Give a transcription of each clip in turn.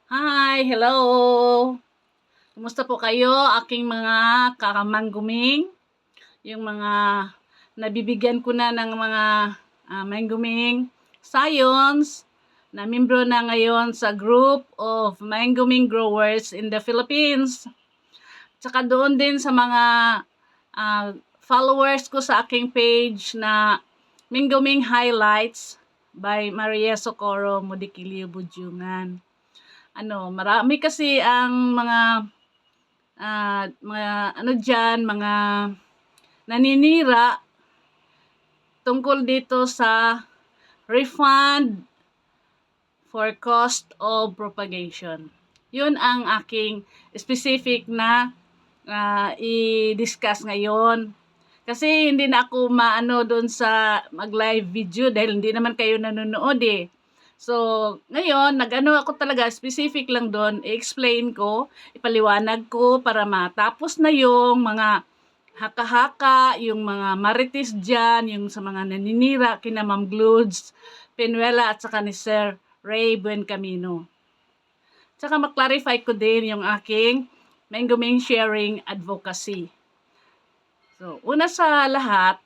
Hi, hello! Kumusta po kayo, aking mga kamangguming? Yung mga nabibigyan ko na ng mga mangguming science na membro na ngayon sa group of mangguming growers in the Philippines. Tsaka doon din sa mga followers ko sa aking page na Mingguming Highlights by Maria Socorro Mudikilio Budyungan. Marami kasi ang mga diyan, mga naninira tungkol dito sa refund for cost of propagation. Yun ang aking specific na i-discuss ngayon. Kasi hindi na ako maano doon sa mag-live video dahil hindi naman kayo nanonood eh. So, ngayon, nag-ano ako talaga, specific lang doon, i-explain ko, ipaliwanag ko para matapos na yung mga haka-haka, yung mga marites dyan, yung sa mga naninira, kina Ma'am Gludes, Penuela at saka ni Sir Ray Buencamino. Tsaka maklarify ko din yung aking Mangguming Sharing Advocacy. So, una sa lahat,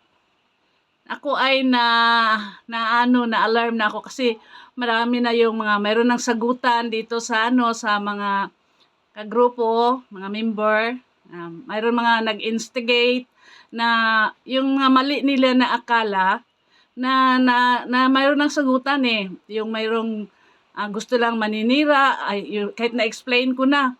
ako ay na-alarm na ako kasi marami na yung mayroon ng sagutan dito sa sa mga kagrupo, mga member. Mayroon mga nag-instigate na yung mga mali nila na akala na mayroon ng sagutan eh. Yung mayroong gusto lang maninira, kahit na-explain ko na.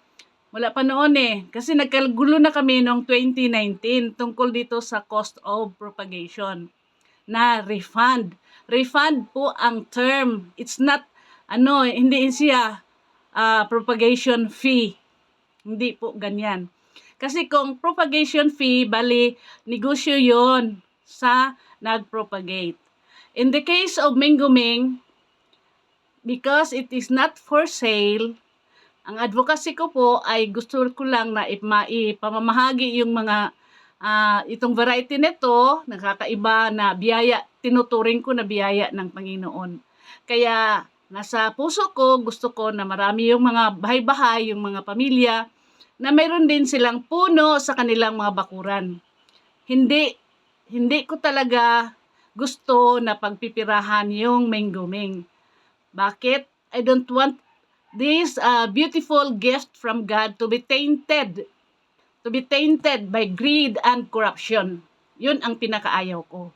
Wala pa noon eh. Kasi nagkagulo na kami noong 2019 tungkol dito sa cost of propagation na refund. Refund po ang term. It's not, hindi siya propagation fee. Hindi po ganyan. Kasi kung propagation fee, bali, negosyo yon sa nag-propagate. In the case of Mingguming, because it is not for sale, ang advocacy ko po ay gusto ko lang na ipamamahagi yung mga itong variety nito, nakakaiba na biyaya, tinuturing ko na biyaya ng Panginoon. Kaya nasa puso ko, gusto ko na marami yung mga bahay-bahay, yung mga pamilya, na mayroon din silang puno sa kanilang mga bakuran. Hindi ko talaga gusto na pagpipirahan yung Mingguming. Bakit? I don't want this beautiful gift from God to be tainted by greed and corruption. Yun ang pinakaayaw ko.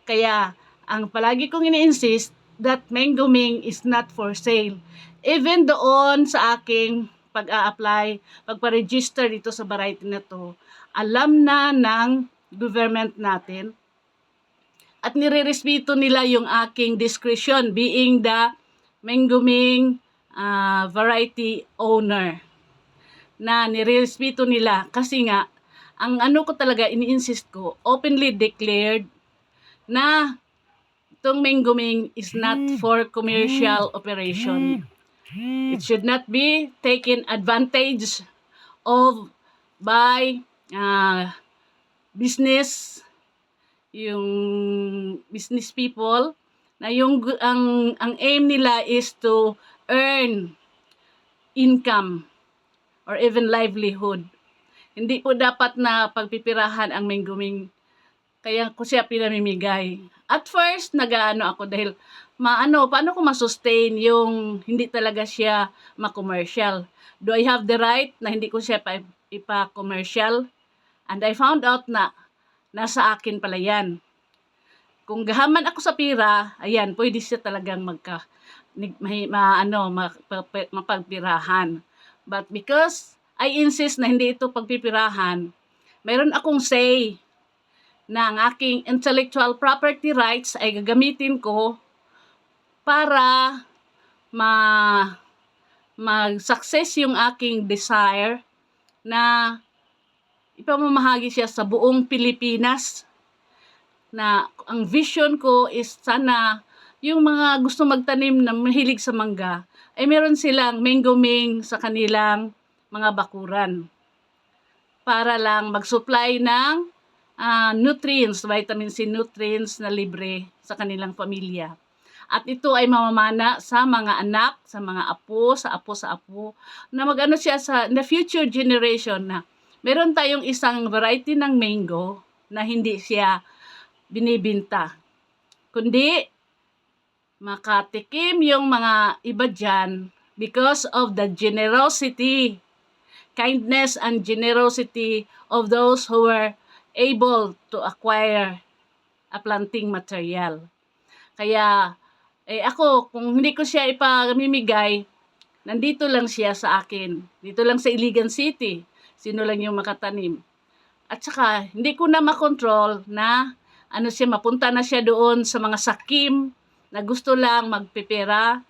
Kaya, ang palagi kong ini-insist that Mingguming is not for sale. Even doon sa aking pag-a-apply, pagpa-register dito sa variety na to, alam na ng government natin at nire-respeto nila yung aking discretion being the Mingguming variety owner, na nirespeto nila kasi nga ang ko talaga ini-insist ko, openly declared na itong Mingguming is not for commercial operation. It should not be taken advantage of by business, yung business people, na yung ang aim nila is to earn income or even livelihood. Hindi po dapat na pagpipirahan ang Mingguming. Kaya ko siya pinamimigay. At first, nag-aano ako dahil paano ko masustain yung hindi talaga siya ma-commercial? Do I have the right na hindi ko siya ipa-commercial? And I found out na nasa akin pala yan. Kung gahaman ako sa pira, ayan, pwede siya talagang mapagpirahan. But because I insist na hindi ito pagpipirahan, mayroon akong say na ang aking intellectual property rights ay gagamitin ko para mag-success yung aking desire na ipamamahagi siya sa buong Pilipinas. Na ang vision ko is sana yung mga gusto magtanim na mahilig sa mangga ay meron silang Mingguming sa kanilang mga bakuran para lang mag-supply ng nutrients, vitamin C nutrients na libre sa kanilang pamilya. At ito ay mamamana sa mga anak, sa mga apo, sa apo, na mag-ano siya sa in the future generation na meron tayong isang variety ng mango na hindi siya binibinta. Kundi makatikim yung mga iba dyan because of the generosity, kindness and generosity of those who were able to acquire a planting material. Kaya, ako, kung hindi ko siya ipamimigay, nandito lang siya sa akin. Dito lang sa Iligan City. Sino lang yung makatanim. At saka, hindi ko na makontrol na mapunta na siya doon sa mga sakim na gusto lang magpipera.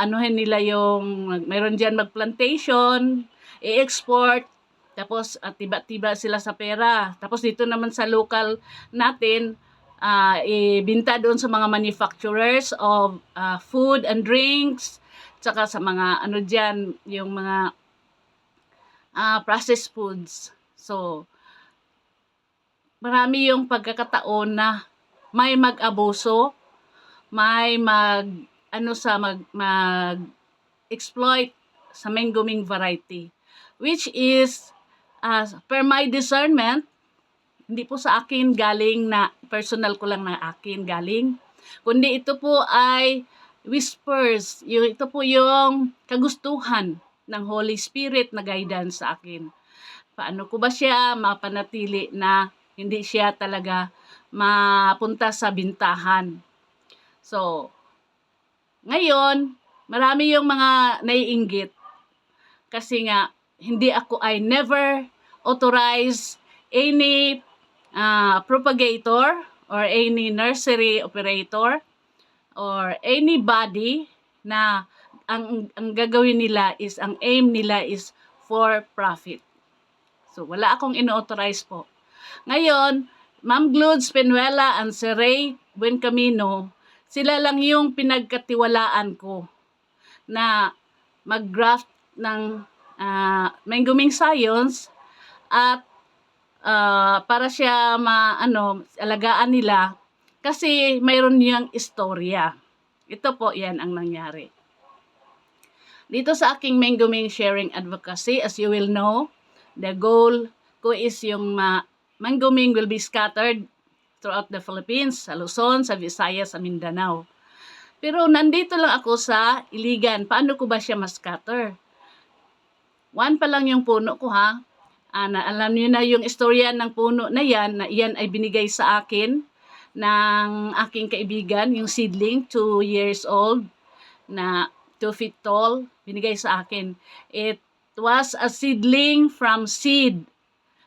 Anuhin nila yung, mayroon dyan magplantation, i-export, tapos tiba-tiba sila sa pera. Tapos dito naman sa local natin, ibinta doon sa mga manufacturers of food and drinks, tsaka sa mga dyan, yung mga processed foods. So, marami yung pagkakataon na may mag-abuso, may mag-exploit sa menguming variety, which is per my discernment, hindi po sa akin galing na personal ko lang na akin galing, kundi ito po ay whispers, ito po yung kagustuhan ng Holy Spirit na guidance sa akin. Paano ko ba siya mapanatili na hindi siya talaga mapunta sa bintahan. So, ngayon, marami yung mga naiinggit kasi nga, I never authorize any propagator or any nursery operator or anybody na ang gagawin nila is, ang aim nila is for profit. So, wala akong ino-authorize po. Ngayon, Ma'am Gludes Penuela and Sir Ray Buencamino, sila lang yung pinagkatiwalaan ko na mag-graft ng menguming science at para siya alagaan nila kasi mayroon niyang istorya. Ito po, yan ang nangyari. Dito sa aking menguming sharing advocacy, as you will know, the goal ko is yung menguming will be scattered throughout the Philippines, sa Luzon, sa Visayas, sa Mindanao. Pero nandito lang ako sa Iligan. Paano ko ba siya ma-scatter? One pa lang yung puno ko ha. Alam niyo na yung istorya ng puno na yan ay binigay sa akin ng aking kaibigan, yung seedling, 2 years old, na 2 feet tall, binigay sa akin. It was a seedling from seed.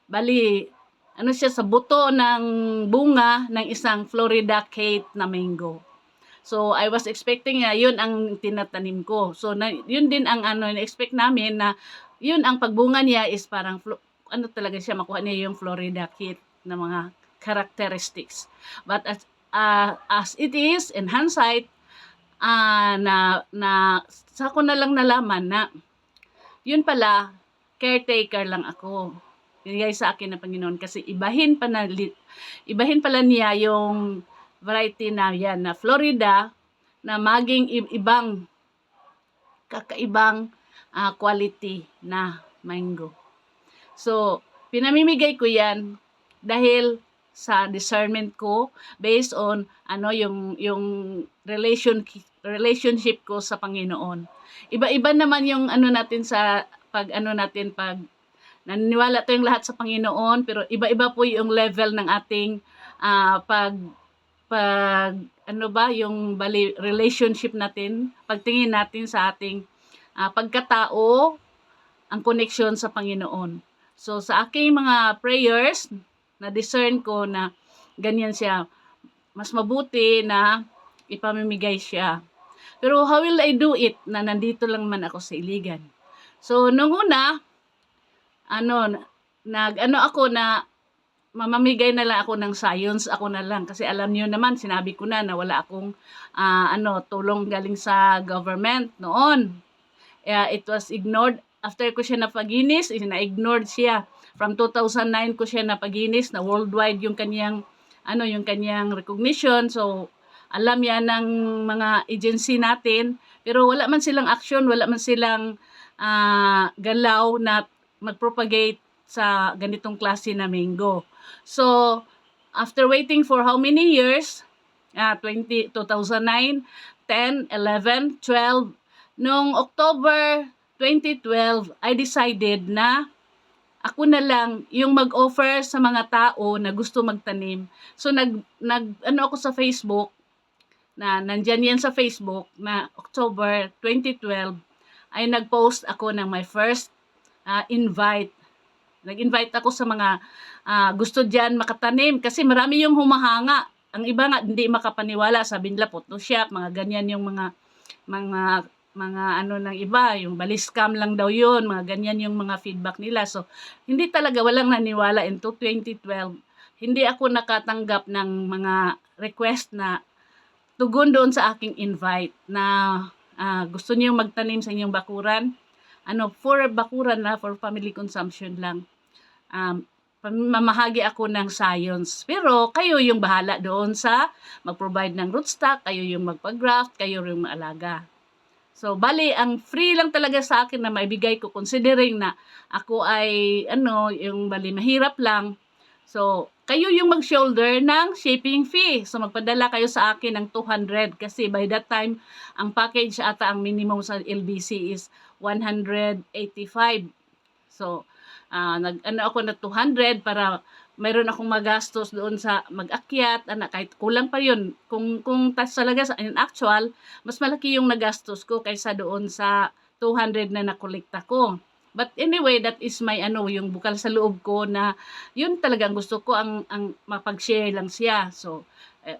Bali, siya sa buto ng bunga ng isang Florida Kate na mango. So, I was expecting na yun ang tinatanim ko. So, yun din ang na-expect namin na yun ang pagbunga niya is parang, talaga siya, makuha niya yung Florida Kate na mga characteristics. But as it is, in hindsight, sa ko na lang nalaman na yun pala, caretaker lang ako. Binigay sa akin ng Panginoon kasi ibahin pala niya yung variety na yan na Florida na maging kakaibang quality na mango. So, pinamimigay ko yan dahil sa discernment ko based on yung relationship ko sa Panginoon. Iba-iba naman yung natin sa pag naniniwala tayong lahat sa Panginoon, pero iba-iba po yung level ng ating yung relationship natin, pagtingin natin sa ating pagkatao, ang connection sa Panginoon. So, sa aking mga prayers, na-discern ko na ganyan siya. Mas mabuti na ipamimigay siya. Pero how will I do it na nandito lang man ako sa Iligan? So, nung una, ako na mamamigay na lang ako ng science, ako na lang. Kasi alam niyo naman, sinabi ko na wala akong tulong galing sa government noon. It was ignored. After ko siya napaginis, na-ignored siya. From 2009 ko siya napaginis na worldwide yung kanyang recognition. So, alam yan ng mga agency natin, pero wala man silang action, wala man silang galaw na mag-propagate sa ganitong klase na mango. So, after waiting for how many years? 2009, 10, 11, 12. Noong October 2012, I decided na ako na lang yung mag-offer sa mga tao na gusto magtanim. So ano ako sa Facebook, na nandyan yan sa Facebook, na October 2012 ay nag-post ako ng my first invite. Nag-invite ako sa mga gusto dyan makatanim kasi marami yung humahanga. Ang iba nga hindi makapaniwala, sabi nila Photoshop, mga ganyan yung mga ano ng iba, yung baliscam lang daw yun, mga ganyan yung mga feedback nila. So, hindi talaga, walang naniwala into 2012. Hindi ako nakatanggap ng mga request na tugon doon sa aking invite na gusto niyo magtanim sa inyong bakuran. For bakuran na, for family consumption lang. Mamahagi ako ng science. Pero kayo yung bahala doon sa mag-provide ng rootstock, kayo yung magpa-graft, kayo yung maalaga. So, bali, ang free lang talaga sa akin na maibigay ko considering na ako ay, yung bali, mahirap lang. So, kayo yung mag-shoulder ng shipping fee. So, magpadala kayo sa akin ng 200 kasi by that time, ang package ata, ang minimum sa LBC is 185. So, ako na 200 para mayroon akong magastos doon sa mag-akyat, kahit kulang pa yun. Kung talaga in actual, mas malaki yung nagastos ko kaysa doon sa 200 na nakolekta ko. But anyway, that is my yung bukal sa loob ko na yun talagang gusto ko ang mapag-share lang siya. So,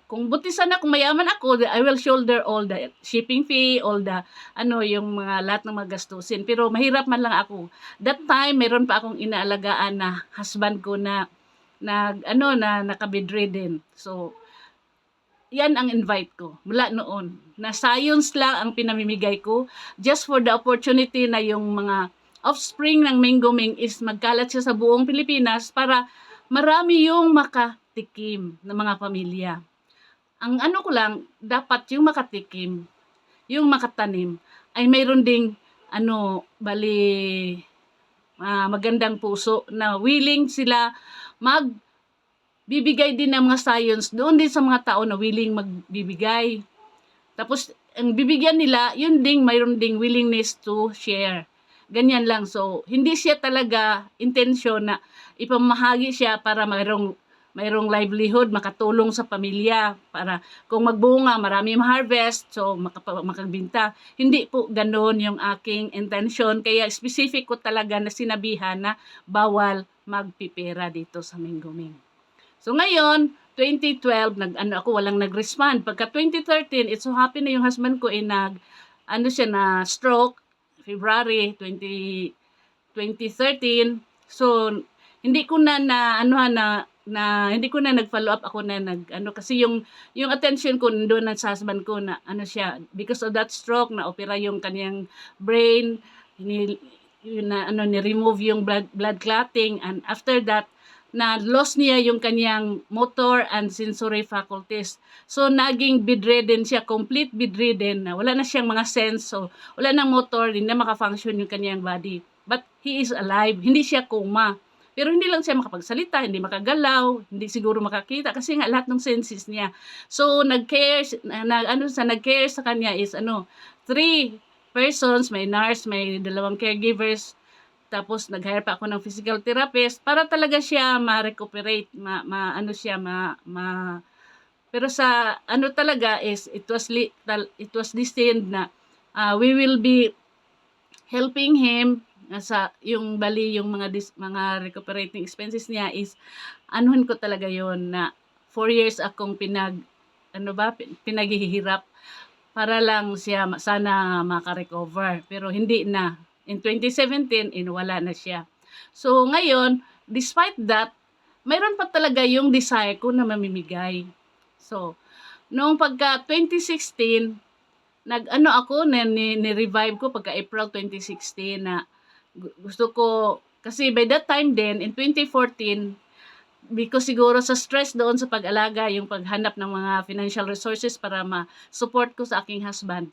kung butisan na, kung mayaman ako, I will shoulder all the shipping fee, all the, yung mga lahat ng mga gastusin. Pero mahirap man lang ako. That time, meron pa akong inaalagaan na husband ko na nakabedridden. So, yan ang invite ko mula noon. Na science lang ang pinamimigay ko just for the opportunity na yung mga offspring ng mango ming is magkalat siya sa buong Pilipinas para marami yung makatikim ng mga pamilya. Ang ko lang, dapat yung makatikim, yung makatanim, ay mayroon ding, magandang puso na willing sila magbibigay din ng mga science doon din sa mga tao na willing magbibigay. Tapos, ang bibigyan nila, yun ding, mayroon ding willingness to share. Ganyan lang. So, hindi siya talaga intensyon na ipamahagi siya para mayroong livelihood, makatulong sa pamilya, para kung magbunga, marami ma-harvest, so makagbinta. Hindi po ganoon yung aking intention, kaya specific ko talaga na sinabihan na bawal magpipera dito sa Mingoming. So ngayon, 2012, ako, walang nag-respond. Pagka 2013, it's so happy na yung husband ko ay na stroke, February 2013. So, hindi ko na hindi ko na nag-follow up ako na kasi yung attention ko doon sa husband ko na siya, because of that stroke, na opera yung kanyang brain, ni-remove yung blood clotting, and after that, na lost niya yung kanyang motor and sensory faculties. So, naging bedridden siya, complete bedridden, na wala na siyang mga sense, so wala nang motor, hindi na makafunction yung kanyang body. But he is alive, hindi siya coma. Pero hindi lang siya makapagsalita, hindi makagalaw, hindi siguro makakita kasi nga lahat ng senses niya. So nag-care sa kanya is 3 persons, may nurse, may 2 caregivers. Tapos nag-hire pa ako ng physical therapist para talaga siya ma-recuperate, pero sa talaga is it was destined na we will be helping him sa yung mga recuperating expenses niya is ko talaga yon na 4 years akong pinaghihirap para lang siya sana maka-recover, pero hindi na. In 2017, wala na siya. So ngayon, despite that, mayroon pa talaga yung desire ko na mamimigay. So, noong pagka 2016, ako ni-revive ko pagka April 2016 na gusto ko, kasi by that time din, in 2014, because siguro sa stress doon sa pag-alaga, yung paghanap ng mga financial resources para ma-support ko sa aking husband,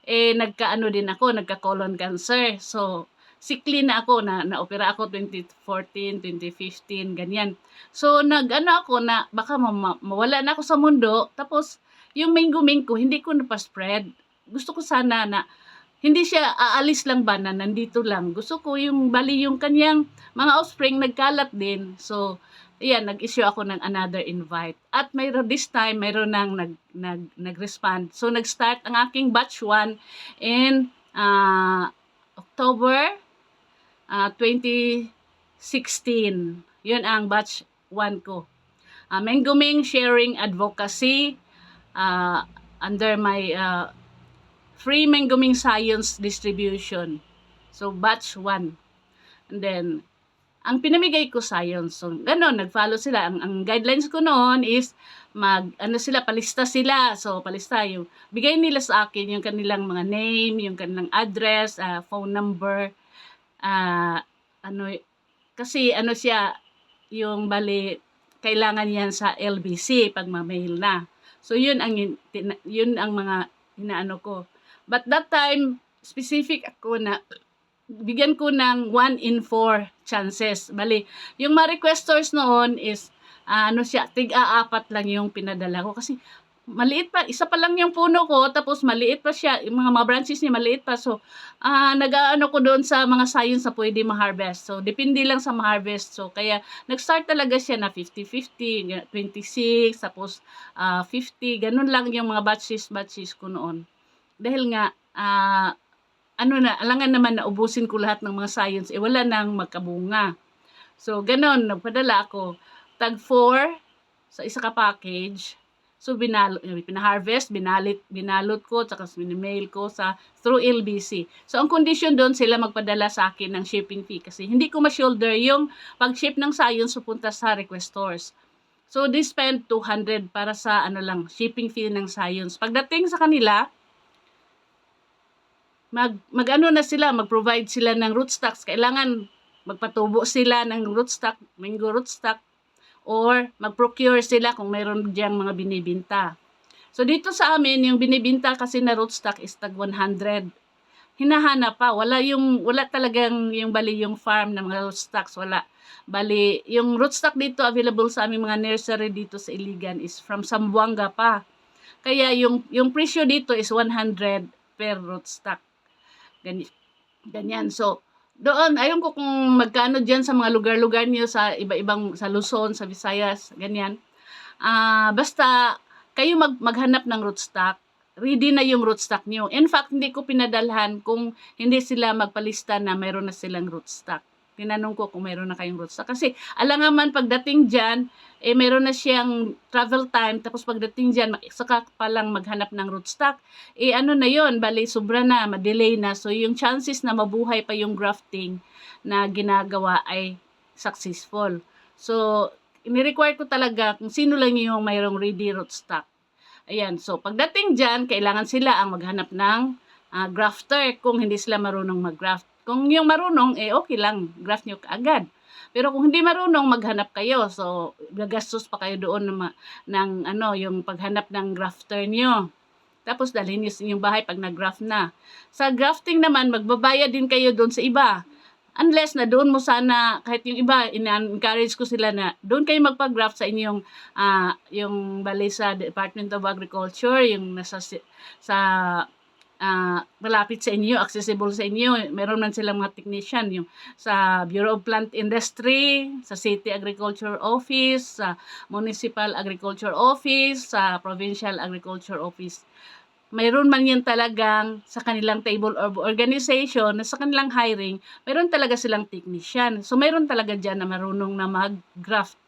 nagkaano din ako, nagka-colon cancer. So, sickly na ako, na-opera ako 2014, 2015, ganyan. So, nag-ano ako na baka mawala na ako sa mundo. Tapos, yung minggu-ming ko, hindi ko na-spread. Gusto ko sana na hindi siya aalis lang ba na nandito lang. Gusto ko yung bali yung kanyang mga offspring nagkalat din. So, ayan, nag-issue ako ng another invite. At mayroon this time, mayroon nang nag-respond. So, nag-start ang aking batch 1 in October 2016. Yun ang batch 1 ko. Menguming Sharing Advocacy under my Free Menguming Science Distribution. So, batch 1. And then, ang pinamigay ko science. So, gano'n, nag-follow sila. Ang guidelines ko noon is, palista sila. So, palista yung, bigay nila sa akin yung kanilang mga name, yung kanilang address, phone number, kasi siya, yung bali, kailangan yan sa LBC pag ma-mail na. So, yun ang mga inaano ko. But that time, specific ako na bigyan ko ng 1 in 4 chances. Bali, yung mga requesters noon is, tig-4 lang yung pinadala ko. Kasi, maliit pa, isa pa lang yung puno ko, tapos maliit pa siya, yung mga branches niya maliit pa. So, nag-aano ko doon sa mga science na pwede ma-harvest. So, depende lang sa ma-harvest. So, kaya, nag-start talaga siya na 50-50, 26, tapos 50, ganun lang yung mga batches ko noon. Dahil nga, alangan naman na ubusin ko lahat ng mga science, wala nang magkabunga. So, ganon, nagpadala ako. Tag 4 sa isa ka package. So, pinaharvest, binalot ko, tsaka mail ko through LBC. So, ang condition doon, sila magpadala sa akin ng shipping fee. Kasi hindi ko ma-shoulder yung pag-ship ng science pupunta sa requestors. So, they spend 200 para sa shipping fee ng science. Pagdating sa kanila, mag-provide sila ng rootstocks. Kailangan magpatubo sila ng rootstock, mango rootstock, or mag-procure sila kung mayroon diyang mga binibinta. So, dito sa amin, yung binibinta kasi na rootstock is tag 100. Hinahanap pa. Wala talagang yung bali yung farm ng mga rootstocks. Wala. Bali, yung rootstock dito available sa aming mga nursery dito sa Iligan is from Zamboanga pa. Kaya yung presyo dito is 100 per rootstock. Ganyan. So, doon, ayun ko kung magkano dyan sa mga lugar-lugar niyo sa iba-ibang, sa Luzon, sa Visayas, ganyan. Basta, kayo maghanap ng rootstock. Ready na yung rootstock niyo. In fact, hindi ko pinadalhan kung hindi sila magpalista na mayroon na silang rootstock. Tinanong ko kung mayroon na kayong rootstock. Kasi, alangaman pagdating dyan, mayroon na siyang travel time. Tapos pagdating dyan, saka palang maghanap ng rootstock. Na yon, bali, sobra na, madelay na. So, yung chances na mabuhay pa yung grafting na ginagawa ay successful. So, ini-require ko talaga kung sino lang yung mayroong ready rootstock. Ayan, so pagdating dyan, kailangan sila ang maghanap ng grafter kung hindi sila marunong mag-graft. Kung yung marunong, okay lang, graft nyo kaagad. Pero kung hindi marunong, maghanap kayo. So, gagastos pa kayo doon yung paghanap ng grafter nyo. Tapos, dalhin nyo sa inyong bahay pag nag-graft na. Sa grafting naman, magbabayad din kayo doon sa iba. Unless na doon mo sana, kahit yung iba, encourage ko sila na doon kayo magpag-graft sa inyong, yung bali sa Department of Agriculture, yung nasa malapit sa inyo, accessible sa inyo. Meron man silang mga technician, yung sa Bureau of Plant Industry, sa City Agriculture Office, sa Municipal Agriculture Office, sa Provincial Agriculture Office. Mayroon man yan talagang sa kanilang table of organization, na sa kanilang hiring, mayroon talaga silang technician. So, mayroon talaga dyan na marunong na mag-graft.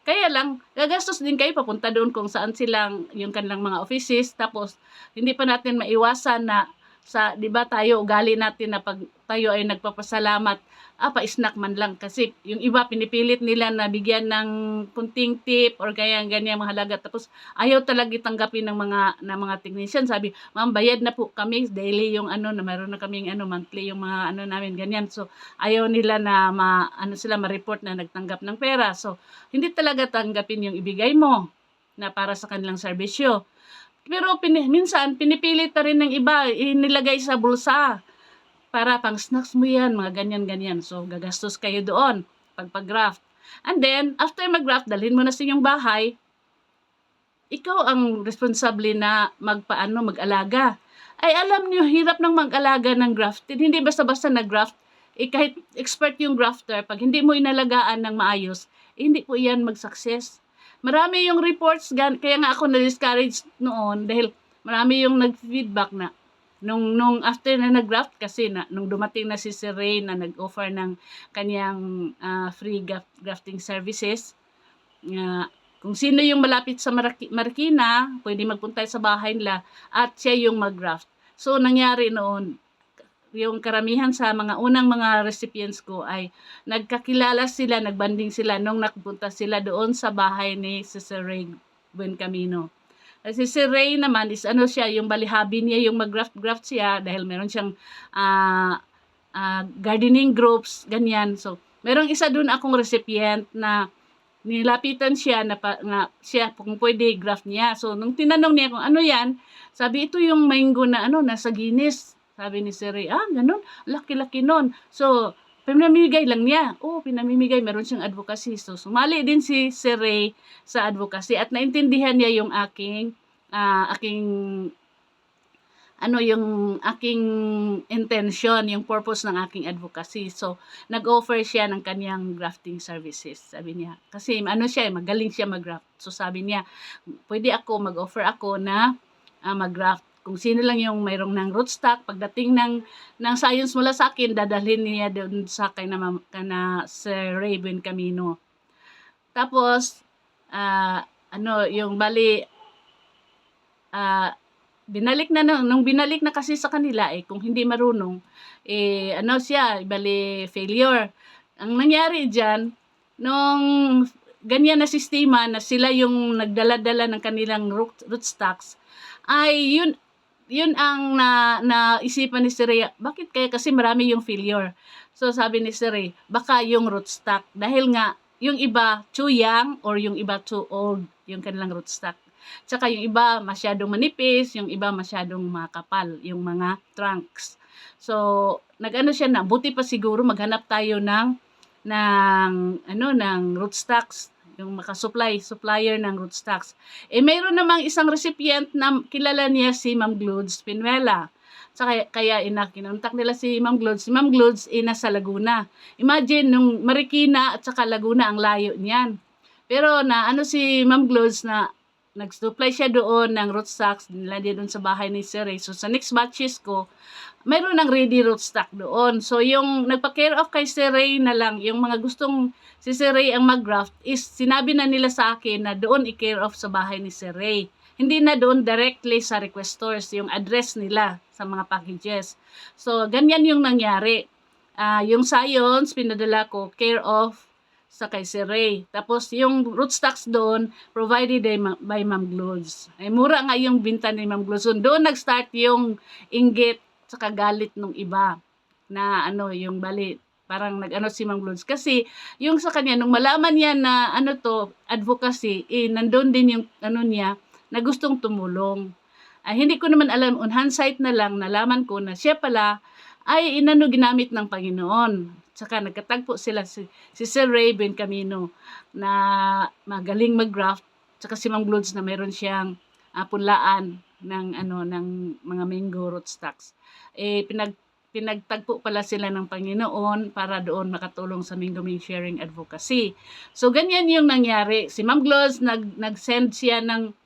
Kaya lang, gagastos din kayo papunta doon kung saan silang yung kanilang mga offices. Tapos, hindi pa natin maiwasan na sa 'di ba tayo ugali natin na pag tayo ay nagpapasalamat, pa-snack man lang kasi yung iba pinipilit nila na bigyan ng kunting tip or kaya ganyan mga halaga tapos ayaw talaga tanggapin ng mga technician. Sabi, "Ma'am, bayad na po kami daily yung ano na meron na kaming ano monthly yung mga ano namin ganyan." So ayaw nila na sila ma-report na nagtanggap ng pera. So hindi talaga tanggapin yung ibigay mo na para sa kanilang serbisyo. Pero minsan pinipilit pa rin ng iba, inilagay sa bulsa para pang snacks mo yan, mga ganyan-ganyan. So, gagastos kayo doon pag-graft. And then, after mag-graft, dalhin mo na sa inyong bahay, ikaw ang responsable na mag-alaga. Ay, alam niyo, hirap ng mag-alaga ng grafted. Hindi basta-basta nag-graft. Kahit expert yung grafter, pag hindi mo inalagaan ng maayos, hindi po yan mag-success. Marami yung reports, kaya nga ako na-discourage noon dahil marami yung nag-feedback na nung after na nag-graft kasi nung dumating na si Sir Ray na nag-offer ng kanyang free grafting services, kung sino yung malapit sa Marikina, pwede magpunta sa bahay nila at siya yung mag-graft. So, nangyari noon, yung karamihan sa mga unang mga recipients ko ay nagkakilala sila, nagbanding sila nung nagpunta sila doon sa bahay ni Sir Ray Buencamino. Si Sir Ray naman is siya, yung balihabi niya yung mag-graft siya dahil meron siyang gardening groups, ganyan. So, merong isa doon akong recipient na nilapitan siya na siya kung pwede graft niya. So, nung tinanong niya kung ano yan, sabi ito yung mango na nasa Guinness. Sabi ni Sir Ray, ganun, laki-laki nun. So, pinamimigay lang niya. Pinamimigay, meron siyang advocacy. So, sumali din si Sir Ray sa advocacy at naintindihan niya yung yung aking intention, yung purpose ng aking advocacy. So, nag-offer siya ng kanyang grafting services. Sabi niya, kasi siya, magaling siya mag-graft. So, sabi niya, pwede mag-offer ako na mag-graft. Kung sino lang yung mayroong ng rootstock, pagdating ng science mula sa akin, dadalhin niya doon sa akin na Sir Ray Buencamino. Tapos, yung bali, binalik na nung binalik na kasi sa kanila kung hindi marunong siya bali failure. Ang nangyari diyan nung ganyan na sistema na sila yung nagdala-dala ng kanilang rootstocks ay yun ang naisipan ni Sir Ray, bakit kaya kasi marami yung failure. So sabi ni Sir Ray, baka yung rootstock dahil nga yung iba too young or yung iba too old yung kanilang rootstock. Tsaka yung iba masyadong manipis, yung iba masyadong makapal, yung mga trunks. So, siya na, buti pa siguro maghanap tayo ng rootstocks, yung supplier ng rootstocks. Mayroon namang isang recipient na kilala niya si Ma'am Glodes Pinuela. Kaya kinontak nila si Ma'am Glodes. Si Ma'am Glodes nasa Laguna. Imagine, nung Marikina at saka Laguna ang layo niyan. Pero si Ma'am Glodes na nag-supply siya doon ng rootstocks, nilagay doon sa bahay ni Sir Ray. So, sa next batches ko, mayroon ng ready rootstock doon. So, yung nagpa-care of kay Sir Ray na lang, yung mga gustong si Sir Ray ang mag-graft, is sinabi na nila sa akin na doon i-care of sa bahay ni Sir Ray. Hindi na doon directly sa requestors, yung address nila sa mga packages. So, ganyan yung nangyari. Yung science, pinadala ko, care of sa kay Sir Ray. Tapos yung rootstocks doon provided by Ma'am Glodes. Mura nga yung binta ni Ma'am Glodes. So, doon nag-start yung inggit sa kagalit ng iba na yung bali parang si Ma'am Glodes kasi yung sa kanya nung malaman niya na advocacy nandoon din yung niya na gustong tumulong. Hindi ko naman alam, on hindsight na lang nalaman ko na siya pala ay ginamit ng Panginoon. Tsaka nagkatagpo sila si Sir Ray Buencamino na magaling mag-graft, tsaka si Ma'am Glodes na meron siyang punlaan ng mga mango rootstocks. Pinagtagpo pala sila ng Panginoon para doon makatulong sa Mingo Ming Sharing Advocacy. So ganyan yung nangyari. Si Ma'am Glodes nag-send siya ng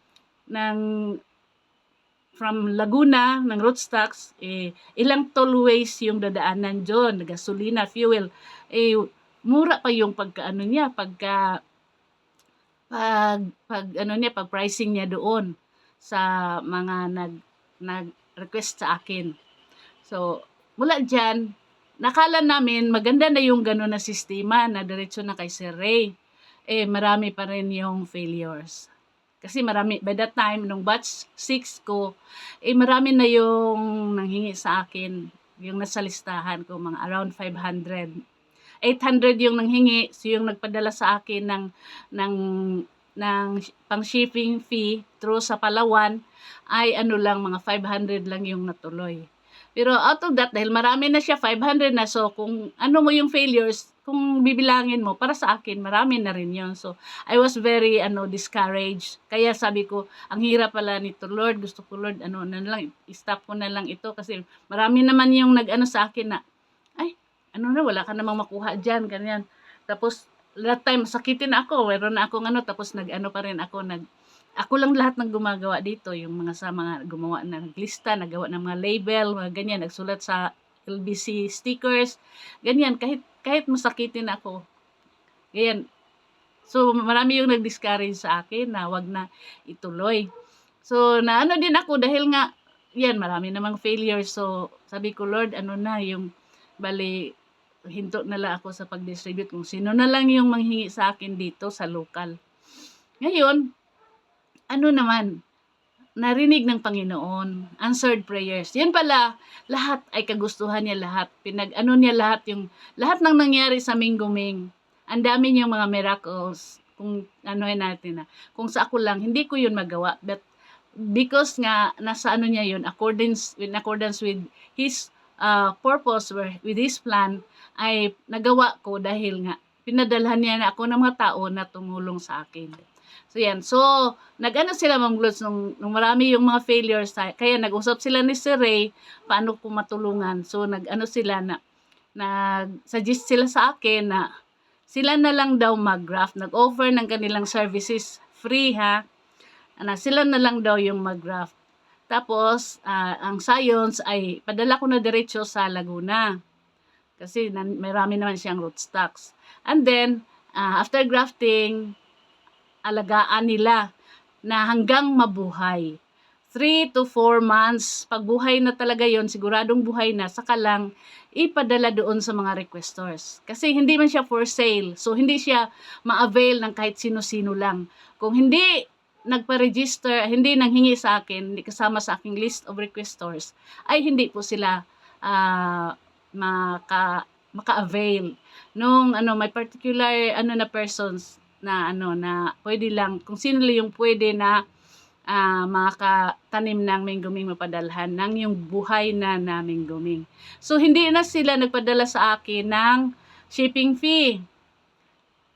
from Laguna ng rootstocks, ilang tollways yung dadaanan doon, gasolina, fuel, mura pa yung pag pricing niya doon sa mga nag-request sa akin. So, mula diyan, nakala namin maganda na yung gano'n na sistema na diretso na kay Sir Ray. Eh, marami pa rin yung failures. Kasi marami, by that time, nung batch 6 ko, eh marami na yung nanghingi sa akin, yung nasa listahan ko, mga around 500. 800 yung nanghingi, so yung nagpadala sa akin ng ng pang shipping fee through sa Palawan ay ano lang, mga 500 lang yung natuloy. Pero out of that, dahil marami na siya, 500 na, so kung ano mo yung failures, kung bibilangin mo, para sa akin, marami na rin yun. So, I was very, discouraged. Kaya sabi ko, ang hirap pala nito, Lord. Gusto ko, Lord, na lang, stop ko na lang ito. Kasi marami naman yung nag-ano sa akin na, ay, wala ka namang makuha dyan, ganyan. Tapos, that time, sakitin ako. Meron na akong tapos nag-ano pa rin ako, ako lang lahat ng gumagawa dito, yung mga gumawa na naglista, nagawa ng mga label, mga ganyan, nagsulat sa LBC stickers, ganyan, kahit masakitin ako. Ganyan. So, marami yung nag-discourage sa akin na wag na ituloy. So, naano din ako dahil nga, yan, marami namang failure. So, sabi ko, Lord, yung, bali, hinto na lang ako sa pag-distribute kung sino na lang yung manghingi sa akin dito sa local. Ngayon, naman, narinig ng Panginoon, answered prayers. Yan pala, lahat ay kagustuhan niya lahat. Niya lahat lahat ng nangyari sa Mingguming. Ang dami niyang mga miracles. Kung natin na. Kung sa ako lang, hindi ko yun magawa. But because nga, nasa niya yun, in accordance with His purpose, with His plan, ay nagawa ko dahil nga, pinadalhan niya na ako ng mga tao na tumulong sa akin. So, yan. So, nag-ano sila, Ma'am Glutz, nung marami yung mga failures, kaya nag-usap sila ni Sir Ray, paano ko matulungan. So, nag-ano sila nag-suggest sila sa akin na sila na lang daw mag-graft. Nag-offer ng kanilang services free, ha. Sila na lang daw yung mag-graft. Tapos, ang science ay padala ko na diretso sa Laguna. Kasi marami naman siyang rootstocks. And then, after grafting, alagaan nila na hanggang mabuhay. 3 to 4 months, pag buhay na talaga yon, siguradong buhay na, saka lang ipadala doon sa mga requestors. Kasi hindi man siya for sale, so hindi siya ma-avail ng kahit sino-sino lang. Kung hindi nagpa-register, hindi nanghingi sa akin, hindi kasama sa aking list of requestors, ay hindi po sila maka-avail nung may particular na persons na na pwede lang, kung sino lang yung pwede na makatanim ng Mingguming mapadalhan ng yung buhay na Mingguming. So, hindi na sila nagpadala sa akin ng shipping fee.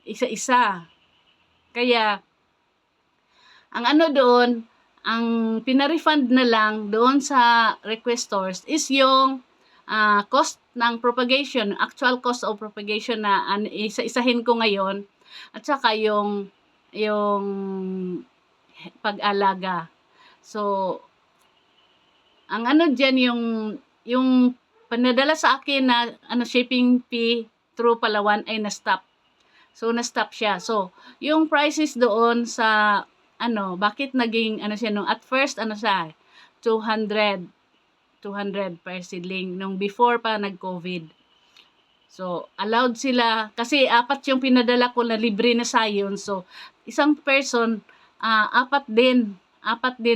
Isa-isa. Kaya, ang doon, ang pinarefund na lang doon sa requestors is yung cost ng propagation, actual cost of propagation na isa-isahin ko ngayon. At saka yung pag-alaga. So, ang dyan, yung panadala sa akin na shipping fee through Palawan ay na-stop. So, na-stop siya. So, yung prices doon sa bakit naging siya nung at first siya 200 per seedling nung before pa nag-COVID. So, allowed sila, kasi 4 yung pinadala ko na libre na science. So, isang person, 4 din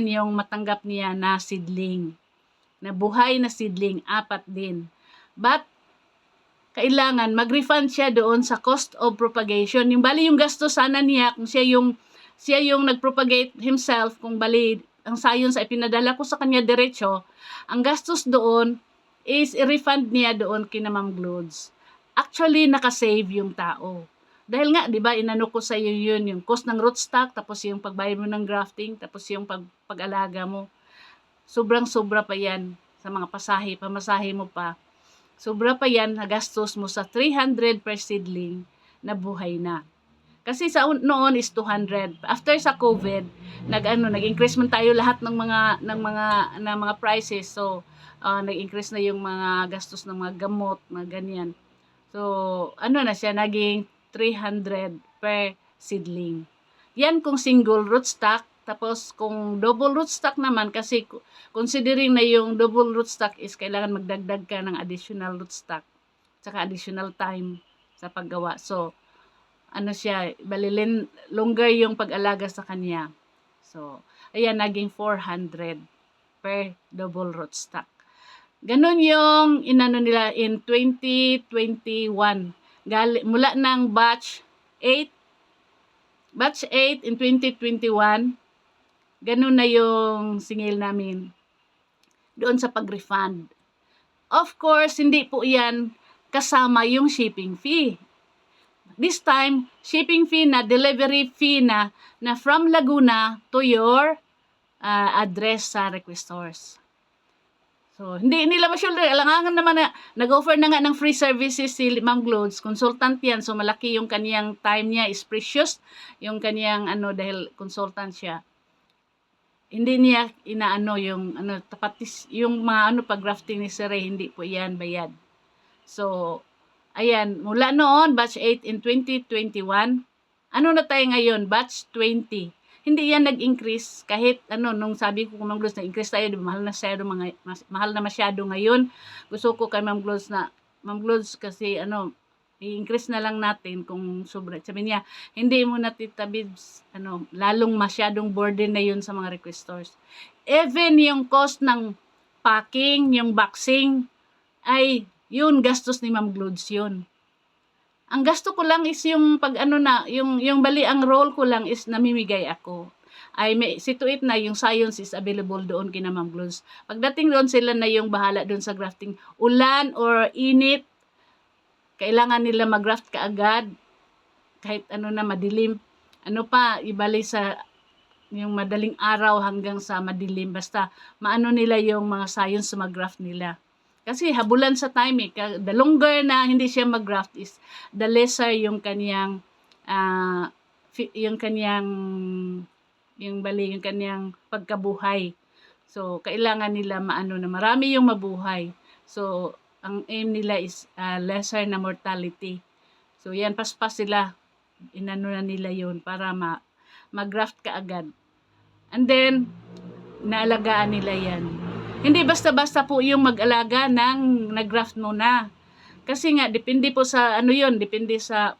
yung matanggap niya na seedling. Na buhay na seedling, 4 din. But, kailangan mag-refund siya doon sa cost of propagation. Yung bali yung gasto sana niya, kung siya yung nag-propagate himself, kung bali ang science ay pinadala ko sa kanya diretso, ang gastos doon is i-refund niya doon kina Ma'am Glutz. Actually, nakasave yung tao. Dahil nga, di ba, inano ko sa iyo yun, yung cost ng rootstock, tapos yung pagbayad mo ng grafting, tapos yung pag-alaga mo. Sobrang-sobra pa yan sa mga pamasahe mo pa. Sobra pa yan, nagastos mo sa 300 per seedling na buhay na. Kasi sa noon is 200. After sa COVID, nag-increase man tayo lahat ng mga prices. So, nag-increase na yung mga gastos ng mga gamot, mga ganyan. So, na siya, naging 300 per seedling. Yan kung single rootstock, Tapos kung double rootstock naman, kasi considering na yung double rootstock is kailangan magdagdag ka ng additional rootstock tsaka additional time sa paggawa. So, ano siya, balilin, longer yung pag-alaga sa kanya. So, ayan, naging 400 per double rootstock. Ganon yung inano nila in 2021. Mula ng batch 8 in 2021, ganun na yung singil namin doon sa pag-refund. Of course, hindi po yan kasama yung shipping fee. This time, shipping fee na, delivery fee na from Laguna to your address sa requestors. So, hindi nila ma-shoulder. Alangan naman na, nag-offer na nga ng free services si Ma'am Glodes. Consultant yan. So, malaki yung kaniyang time niya. Is precious yung kaniyang, dahil consultant siya. Hindi niya inaano yung, tapatis, yung mga, pag-grafting ni Sir Ray, hindi po yan bayad. So, ayan, mula noon, batch 8 in 2021. Ano na tayo ngayon? Batch 20. Hindi yan nag-increase kahit nung sabi ko kung Ma'am Gloves na-increase tayo, mahal na masyado ngayon. Gusto ko kay Ma'am Gloves na, Ma'am Gloves kasi i-increase na lang natin kung sobra. Sabi niya, hindi mo na Tita Bibs, lalong masyadong burden na yun sa mga requestors. Even yung cost ng packing, yung boxing, ay yun, gastos ni Ma'am Gloves yun. Ang gasto ko lang is yung yung bali ang role ko lang is namimigay ako. Ay may situate na yung science is available doon kina Ma'am Gloves. Pagdating doon sila na yung bahala doon sa grafting. Ulan or init, kailangan nila mag-graft kaagad. Kahit na madilim. Ibali sa yung madaling araw hanggang sa madilim. Basta maano nila yung mga science sa mag-graft nila. Kasi habulan sa time the longer na hindi siya mag-graft is the lesser yung kaniyang yung pagkabuhay. So kailangan nila na marami yung mabuhay. So ang aim nila is lesser na mortality. So yan, paspas sila. Inano na nila yun para mag-graft kaagad. And then naalagaan nila yan. Hindi basta-basta po yung mag-alaga ng nag-graft muna. Kasi nga, depende po sa depende sa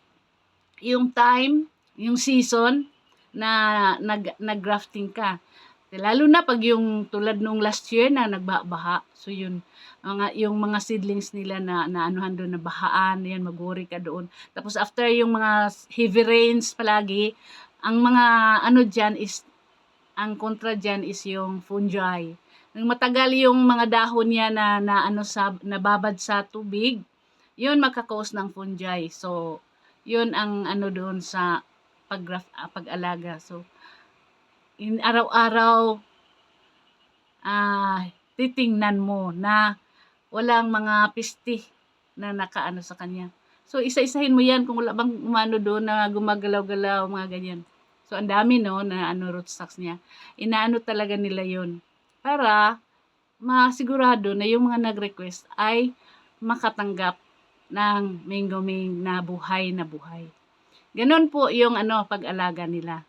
yung time, yung season na nag-grafting ka. Lalo na pag yung tulad nung last year na nagbaha. So yun, yung mga seedlings nila na anuhan doon, na bahaan, yan, mag-worry ka doon. Tapos after yung mga heavy rains palagi, ang mga dyan is, ang kontra dyan is yung fungi. Nang matagal yung mga dahon niya na nababad sa tubig, yun makakause ng fungi. So, yun ang doon sa pag-alaga. So, araw-araw titingnan mo na walang mga pisti na nakaano sa kanya. So, isa-isahin mo yan kung wala bang doon na gumagalaw-galaw, mga ganyan. So, ang dami na rootstocks niya. Inaano talaga nila yun para masigurado na yung mga nag-request ay makatanggap ng mingoming na buhay na buhay. Ganon po yung pag-alaga nila.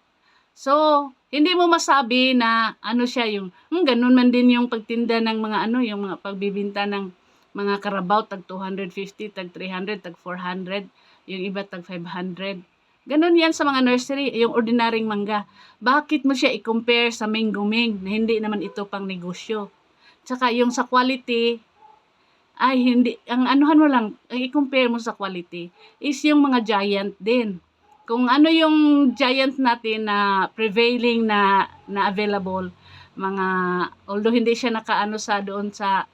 So, hindi mo masabi na siya yung, ganon man din yung pagtinda ng mga yung mga pagbibinta ng mga karabaw, tag 250, tag 300, tag 400, yung iba tag 500. Ganon yan sa mga nursery, yung ordinaryong mangga. Bakit mo siya i-compare sa mingoming na hindi naman ito pang negosyo? Tsaka yung sa quality, ay hindi, ang anuhan mo lang, ang i-compare mo sa quality, is yung mga giant din. Kung yung giant natin na prevailing na available, although hindi siya nakaano sa doon sa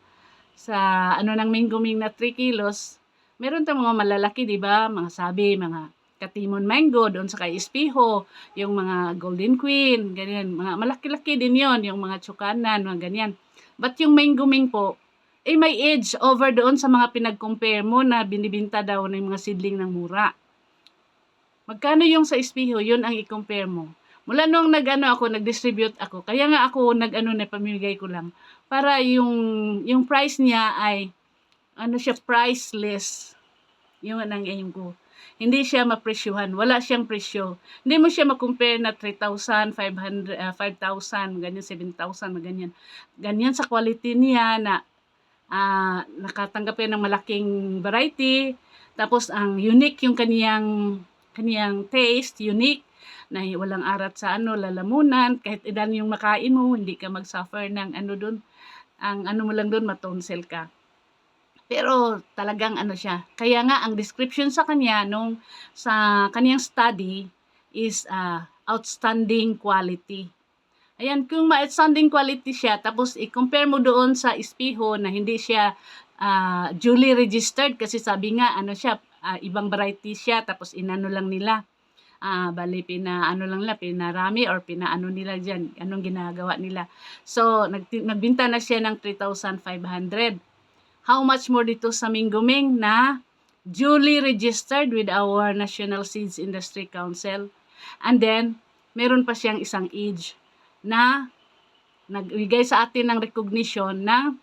ng mingoming na 3 kilos, meron tayong mga malalaki, di ba? Mga sabi, mga Katimon Mango, doon sa kay Espiho, yung mga Golden Queen, ganyan. Mga malaki-laki din yon, yung mga Tsukanan, mga ganyan. But yung mingoming po, may edge over doon sa mga pinag-compare mo na binibinta daw ng mga seedling ng mura. Magkano yung sa Espiho, yun ang i-compare mo. Mula nung nag-distribute ako, kaya nga ako na pamimigay ko lang, para yung price niya ay, siya, priceless. Yung ang aim ko. hindi siya mapresyuhan. Wala siyang presyo. Hindi mo siya makompare na 3,500, 5,000, ganyan, 7,000, ganyan. Ganyan sa quality niya na nakatanggap yan ng malaking variety. Tapos ang unique yung kaniyang taste, unique na walang arat sa lalamunan, kahit ilan yung makain mo, hindi ka mag-suffer ng doon. Ang mo lang doon, matonsel ka. Pero talagang siya. Kaya nga ang description sa kanya sa kaniyang study is outstanding quality. Ayan, kung outstanding quality siya, tapos i-compare mo doon sa espiho na hindi siya duly registered, kasi sabi nga siya, ibang variety siya, tapos inano lang nila. Bali pinarami or pinaano nila diyan, anong ginagawa nila. So nagbenta na siya ng 3,500. How much more dito sa Mingoming na duly registered with our National Seeds Industry Council. And then meron pa siyang isang age na nagbigay sa atin ng recognition na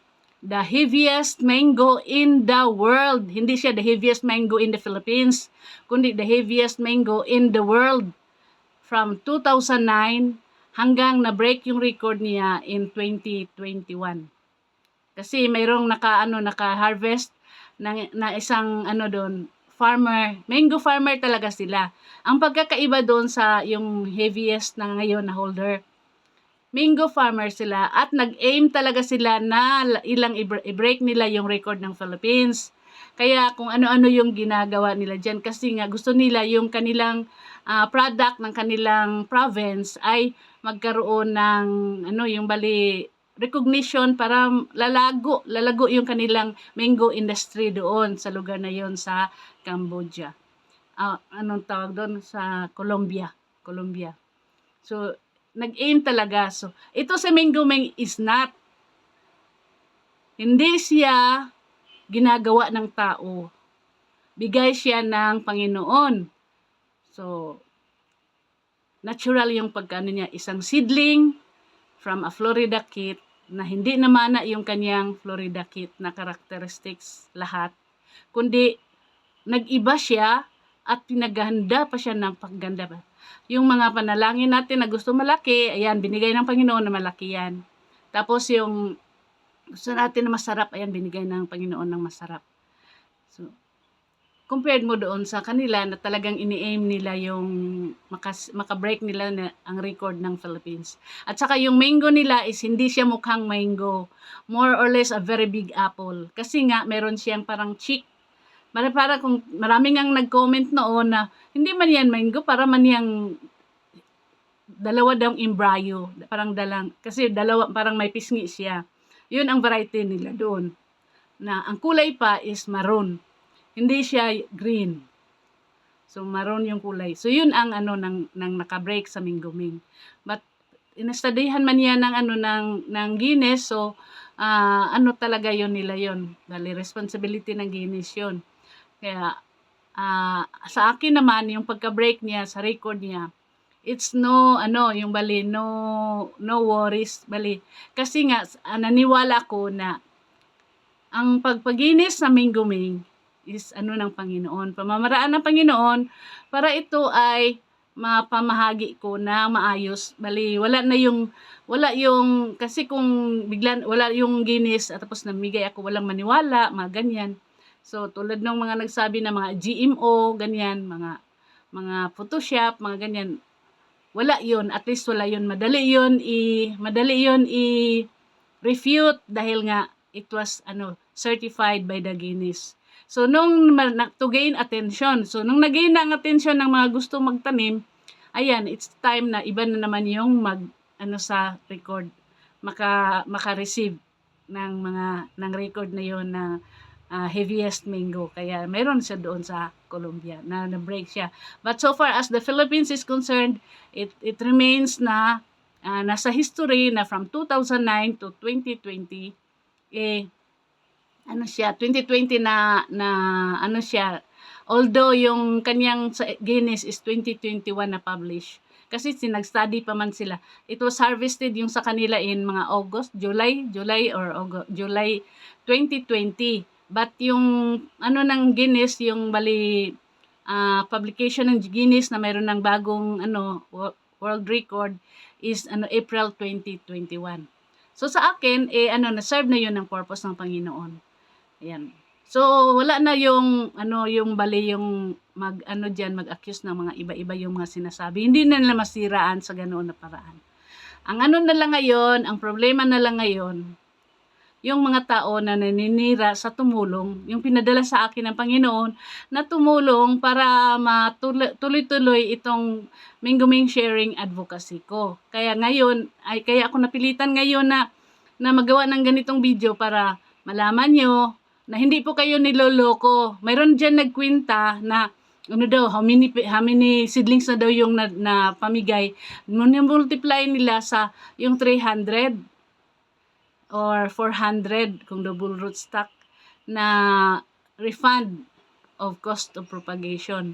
the heaviest mango in the world. Hindi siya the heaviest mango in the Philippines, kundi the heaviest mango in the world. From 2009 hanggang na-break yung record niya in 2021. Kasi mayroong naka-harvest na isang doon, farmer, mango farmer talaga sila. Ang pagkakaiba doon sa yung heaviest na ngayon na holder, mango farmer sila at nag-aim talaga sila na ilang i-break nila yung record ng Philippines. Kaya kung ano-ano yung ginagawa nila dyan, kasi nga gusto nila yung kanilang product ng kanilang province ay magkaroon ng yung bali recognition para lalago yung kanilang mango industry doon sa lugar na yon sa Cambodia. Anong tawag doon? Sa Colombia. So nag-aim talaga. So, ito si Mingoming is not. Hindi siya ginagawa ng tao. Bigay siya ng Panginoon. So, natural yung pagkano niya. Isang seedling from a Florida kit na hindi namana yung kanyang Florida kit na characteristics lahat. Kundi, nag-iba siya at pinaghanda pa siya ng pagganda ba. Yung mga panalangin natin na gusto malaki, ayan, binigay ng Panginoon na malaki yan. Tapos yung gusto natin na masarap, ayan, binigay ng Panginoon ng masarap. So, compared mo doon sa kanila na talagang ini-aim nila yung maka-break nila na ang record ng Philippines. At saka yung mango nila is hindi siya mukhang mango. More or less a very big apple. Kasi nga, meron siyang parang cheek. Para kung maraming ang nag-comment noon na hindi man yan mango, para man yang dalawa daw embryo, kasi dalawa parang may pisngi siya. Yun ang variety nila doon. Na ang kulay pa is maroon. Hindi siya green. So maroon yung kulay. So yun ang ng naka-break sa Mingoming. But inastudihan man yan ng Guinness, so talaga yun nila yun. Bali responsibility ng Guinness yun. Kaya, sa akin naman, yung pagka-break niya, sa record niya, it's yung bali, no worries, bali. Kasi nga, naniwala ko na, ang pagpaginis sa Mingoming is ng Panginoon. Pamamaraan ng Panginoon, para ito ay mapamahagi ko na maayos. Bali, wala yung, kasi kung biglan, wala yung Guinness, at tapos namigay ako, walang maniwala, mga ganyan. So, tulad ng mga nagsabi na mga GMO, ganyan, mga Photoshop, mga ganyan, wala yun. At least wala yun. Madali yun i-refute dahil nga it was certified by the Guinness. So, to gain attention. So, nung nag-gain ng attention ng mga gusto magtanim, ayan, it's time na iba na naman yung sa record. Maka-receive ng record na yun na heaviest mango. Kaya mayroon siya doon sa Colombia na na-break siya. But so far as the Philippines is concerned, it remains na nasa history na from 2009 to 2020 2020 na siya, although yung kanyang Guinness is 2021 na publish. Kasi nag-study pa man sila. It was harvested yung sa kanila in mga July 2020. But yung ng Guinness, yung bali publication ng Guinness na mayroon ng bagong world record is April 2021. So sa akin na-serve na 'yun ng purpose ng Panginoon. Ayan. So wala na yung yung bali yung mag-accuse ng mga iba-iba yung mga sinasabi. Hindi na nila masiraan sa ganoon na paraan. Ang na lang ngayon, ang problema na lang ngayon, yung mga tao na naninira sa tumulong, yung pinadala sa akin ng Panginoon na tumulong para tuloy-tuloy itong Minguming Sharing Advocacy ko. Kaya ako napilitan ngayon na magawa ng ganitong video para malaman nyo na hindi po kayo niloloko. Mayroon dyan nagkwenta na how many seedlings na daw yung na pamigay. Multiply nila sa yung 300 or 400 kung double rootstock na refund of cost of propagation.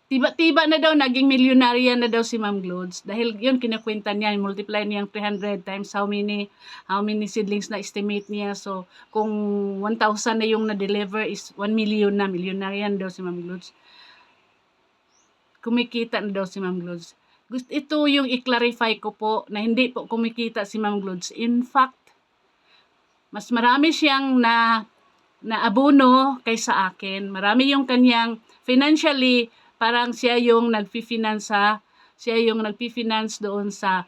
Tiba-tiba na daw, naging milyonarya na daw si Ma'am Glodes. Dahil yun, kinakwenta niya, multiply niya 300 times how many seedlings na estimate niya. So, kung 1,000 na yung na-deliver is 1 million na, milyonarya na daw si Ma'am Glodes. Kumikita na daw si Ma'am Glodes. Ito yung i-clarify ko po na hindi po kumikita si Ma'am Glodes. In fact, mas marami siyang na abono kaysa akin. Marami yung kanyang financially, parang siya yung nagfi-finance doon sa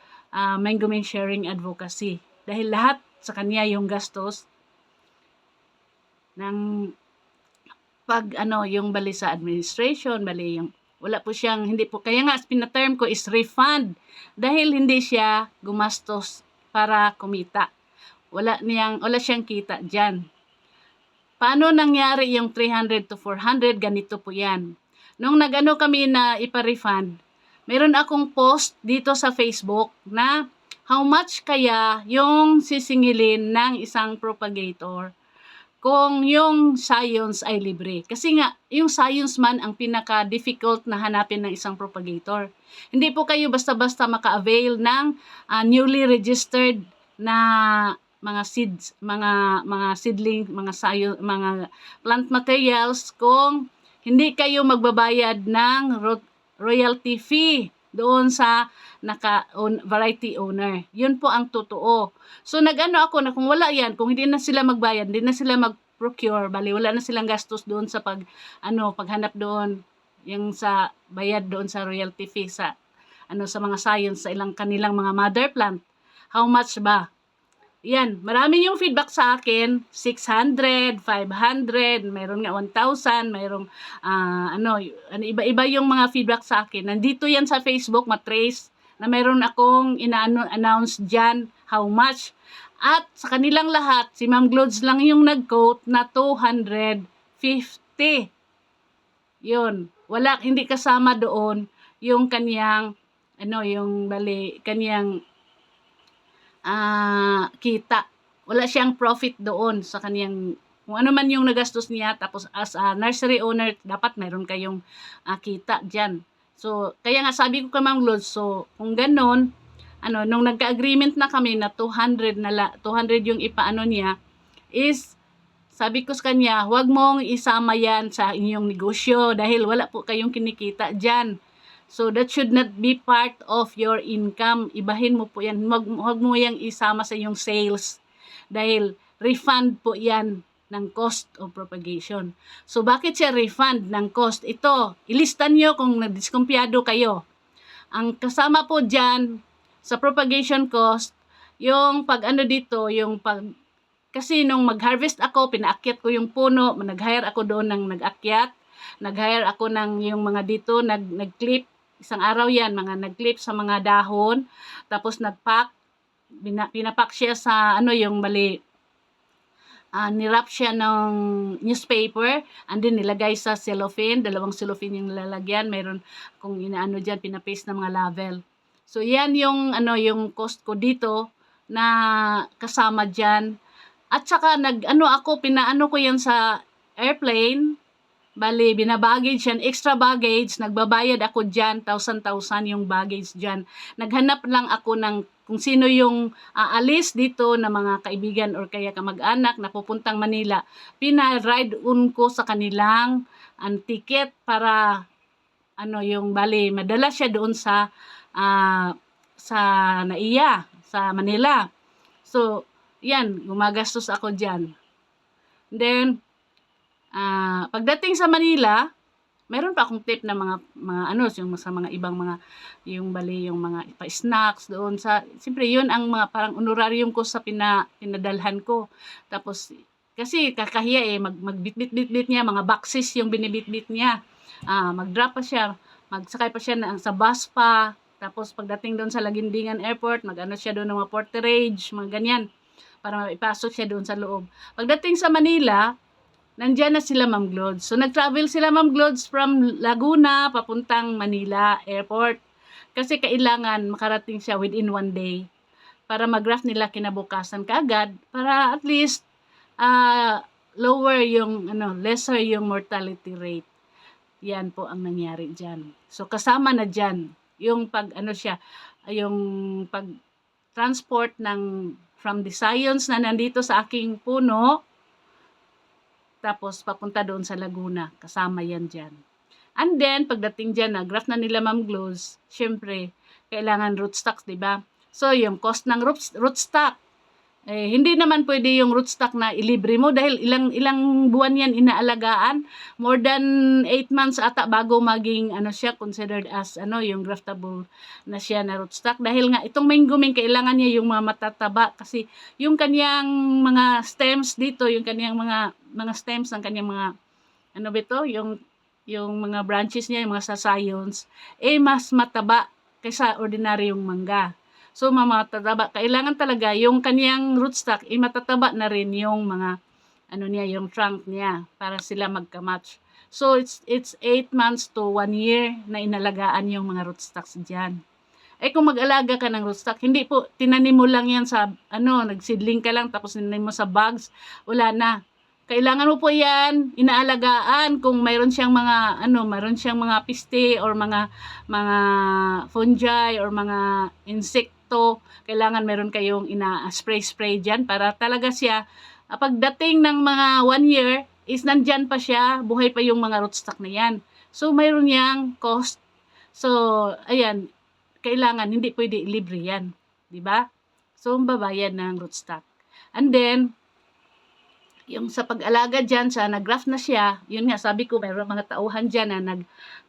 Minguming Sharing Advocacy. Dahil lahat sa kanya yung gastos ng yung bali sa administration, bali yung wala po siyang, hindi po, kaya nga pina-term ko is refund dahil hindi siya gumastos para kumita. Wala siyang kita dyan. Paano nangyari yung 300 to 400? Ganito po yan. Nung kami na ipa-refund, meron akong post dito sa Facebook na how much kaya yung sisingilin ng isang propagator kung yung science ay libre. Kasi nga, yung science man ang pinaka-difficult na hanapin ng isang propagator. Hindi po kayo basta-basta maka-avail ng newly registered na mga seeds, mga seedling, mga plant materials kung hindi kayo magbabayad ng royalty fee doon sa variety owner. Yun po ang totoo. So ako na kung wala yan, kung hindi na sila magbayad, hindi na sila mag-procure, bali wala na silang gastos doon sa paghanap doon, yung sa bayad doon sa royalty fee sa mga science sa kanilang mga mother plant. How much ba? Yan, marami yung feedback sa akin, 600, 500, mayroon nga 1,000, mayroong iba-iba yung mga feedback sa akin. Nandito yan sa Facebook, matrace na mayroon akong ina-announce dyan how much. At sa kanilang lahat, si Ma'am Glodes lang yung nag-quote na 250. Yun, hindi kasama doon yung kanyang kanyang kita. Wala siyang profit doon sa kanyang, kung ano man yung nagastos niya, tapos as a nursery owner, dapat mayroon kayong kita dyan. So, kaya nga sabi ko kay Ma'am Glodes, so, kung ganon, nung nagka-agreement na kami na 200 yung ipaano niya, is, sabi ko sa kanya, huwag mong isama yan sa inyong negosyo dahil wala po kayong kinikita dyan. So, that should not be part of your income. Ibahin mo po yan. Huwag mo yang isama sa iyong sales. Dahil refund po yan ng cost of propagation. So, bakit siya refund ng cost? Ito, ilistan nyo kung nadiskumpiyado kayo. Ang kasama po dyan sa propagation cost, yung kasi nung mag-harvest ako, pinaakyat ko yung puno, nag-hire ako doon ng nag-akyat, nag-hire ako ng yung mga dito, nag-clip, isang araw yan, nag-clip sa mga dahon, tapos nag-pack, pinapack siya sa nirap siya ng newspaper, and then nilagay sa cellophane, 2 cellophane yung nilalagyan, mayroon kung dyan, pinapaste ng mga label. So yan yung yung cost ko dito na kasama dyan. At saka pinaano ko yan sa airplane. Bali, binabaggage yan, extra baggage, nagbabayad ako dyan, 1,000 yung baggage dyan. Naghanap lang ako ng kung sino yung aalis dito na mga kaibigan or kaya kamag-anak na pupuntang Manila, pina-ride on ko sa kanilang ticket para yung bali madala siya doon sa NAIA sa Manila. So, yan, gumagastos ako diyan. Then pagdating sa Manila, meron pa akong tip na mga yung sa mga ibang mga yung bali yung mga pa-snacks doon sa siyempre yun ang mga parang honorarium ko sa pinadalhan ko. Tapos kasi kakahiya magbitbit niya mga boxes yung binibitbit niya. Mag-drop pa siya, magsakay pa siya sa bus pa. Tapos pagdating doon sa Laguindingan Airport, mag-ano siya doon ng mga porterage, mga ganyan para maipasok siya doon sa loob. Pagdating sa Manila, nandiyan na sila Ma'am Glods. So, nag-travel sila Ma'am Glods from Laguna papuntang Manila Airport. Kasi kailangan makarating siya within 1 day para mag-graft nila kinabukasan kaagad para at least lower yung lesser yung mortality rate. Yan po ang nangyari diyan. So, kasama na diyan yung yung pag transport from the Scions na nandito sa aking puno tapos papunta doon sa Laguna. Kasama yan dyan. And then, pagdating dyan, graph na nila Ma'am Glows, syempre, kailangan rootstocks, diba? So, yung cost ng rootstock, hindi naman pwede yung rootstock na ilibre mo dahil ilang buwan yan inaalagaan. More than 8 months ata bago maging siya considered as yung graftable na siya na rootstock. Dahil nga itong mangguming kailangan niya yung mga matataba kasi yung kanyang mga stems dito, yung kanyang mga stems ng kanyang mga yung mga branches niya, yung mga scions, mas mataba kaysa ordinaryong mangga. So, matataba. Kailangan talaga yung kaniyang rootstock, matataba na rin yung mga, yung trunk niya para sila magka-match. So, it's 8 months to 1 year na inalagaan yung mga rootstocks dyan. Kung mag-alaga ka ng rootstock, hindi po, tinanim mo lang yan sa, nagsidling ka lang, tapos tinanim mo sa bags, wala na. Kailangan mo po yan inaalagaan kung mayroon siyang mga piste or mga fungi or mga insekto, kailangan meron kayong ina-spray diyan para talaga siya pagdating ng mga 1 year is nandyan pa siya, buhay pa yung mga rootstock na yan. So mayroon yang cost. So ayan, kailangan hindi pwede libre yan, di ba? So babayad ng rootstock. And then yung sa pag-alaga dyan, nag-graft na siya, yun nga, sabi ko, mayroon mga tauhan dyan na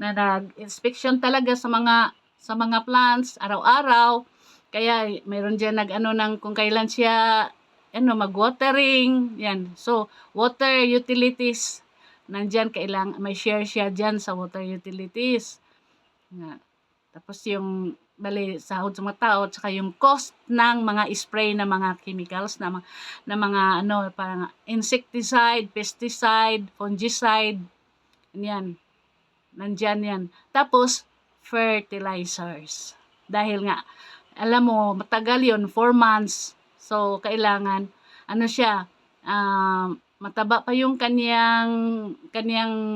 nag-inspection talaga sa mga plants, araw-araw. Kaya, mayroon dyan kung kailan siya, mag-watering, yan. So, water utilities, nandyan, may share siya dyan sa water utilities. Tapos yung sahod sa mga tao, tsaka yung cost ng mga spray na mga chemicals, na mga parang insecticide, pesticide, fungicide, yan. Nandyan yan. Tapos, fertilizers. Dahil nga, alam mo, matagal yun, 4 months. So, kailangan, mataba pa yung kanyang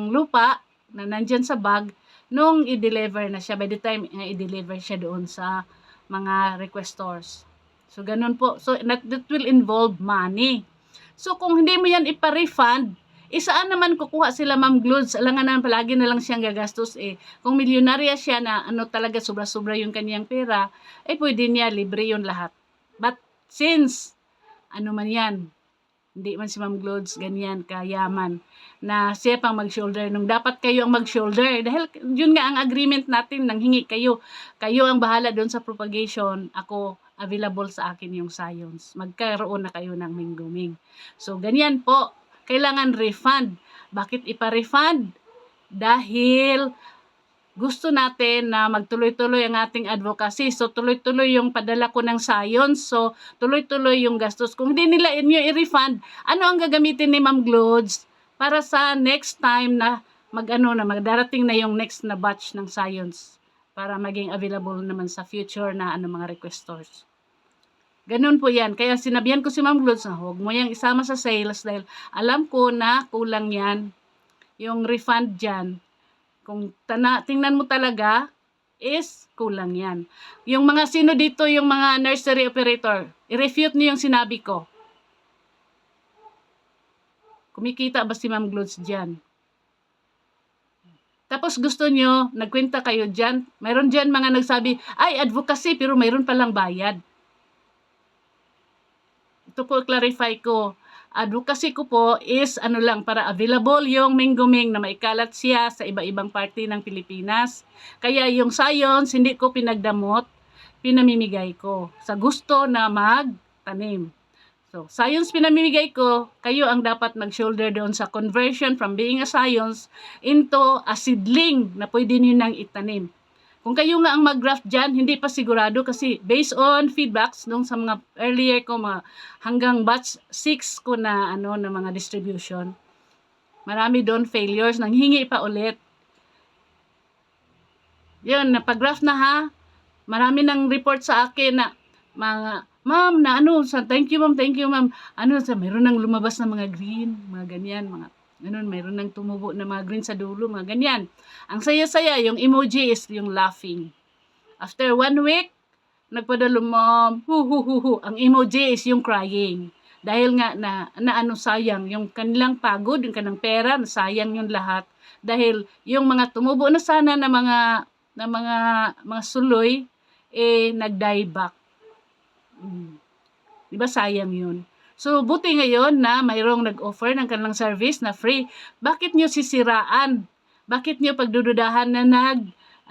lupa na nandyan sa bag, nung i-deliver na siya, by the time i-deliver siya doon sa mga requestors. So, ganun po. So, that will involve money. So, kung hindi mo yan ipa-refund, saan naman kukuha sila Ma'am Glods? Alangan naman, palagi na lang siyang gagastos Kung milyonarya siya na talaga sobra-sobra yung kanyang pera, pwede niya libre yun lahat. But, since, man yan, hindi man si Ma'am Glods ganyan kayaman na siya pang mag-shoulder nung dapat kayo ang mag-shoulder dahil yun nga ang agreement natin, nanghingi kayo ang bahala doon sa propagation, ako available sa akin yung science, magkaroon na kayo ng mingguming. So ganyan po, kailangan refund. Bakit ipa-refund? Dahil gusto natin na magtuloy-tuloy ang ating advocacy. So, tuloy-tuloy yung padala ko ng science. So, tuloy-tuloy yung gastos. Kung hindi nila inyo i-refund, ano ang gagamitin ni Ma'am Glods para sa next time na magdarating na yung next na batch ng science para maging available naman sa future na mga requestors. Ganun po yan. Kaya sinabihan ko si Ma'am Glods na huwag mo yang isama sa sales dahil alam ko na kulang yan. Yung refund dyan. Kung tingnan mo talaga, is kulang yan. Yung mga sino dito, yung mga nursery operator, i-refute niyo yung sinabi ko. Kumikita ba si Ma'am Glods dyan? Tapos gusto nyo, nagkwenta kayo dyan. Mayroon dyan mga nagsabi, ay, advocacy, pero mayroon palang bayad. Ito po, clarify ko. Advocacy ko po is ano lang, para available yung Mingguming na maikalat siya sa iba-ibang parte ng Pilipinas. Kaya yung science, hindi ko pinagdamot, pinamimigay ko sa gusto na magtanim. So, science pinamimigay ko, kayo ang dapat mag-shoulder doon sa conversion from being a science into a seedling na pwede nyo nang itanim. Kung kayo nga ang mag-graft dyan, hindi pa sigurado kasi based on feedbacks nung sa mga earlier ko, mga hanggang batch 6 ko na, na mga distribution, marami doon failures, nanghingi pa ulit. Yun, napag-graft na ha, marami nang report sa akin na mga ma'am, na thank you ma'am, mayroon nang lumabas na mga green, mga ganyan, mga, mayroon nang tumubo na mga green sa dulo, mga ganyan. Ang saya-saya, yung emoji is yung laughing. After 1 week, nagpadalo ma'am, hu. Ang emoji is yung crying. Dahil nga na sayang, yung kanilang pagod, yung kanilang pera, sayang yung lahat. Dahil yung mga tumubo na sana na mga suloy, nag-die back. Diba sayang yun? So, buti ngayon na mayroong nag-offer ng kanilang service na free. Bakit nyo sisiraan? Bakit nyo pagdududahan na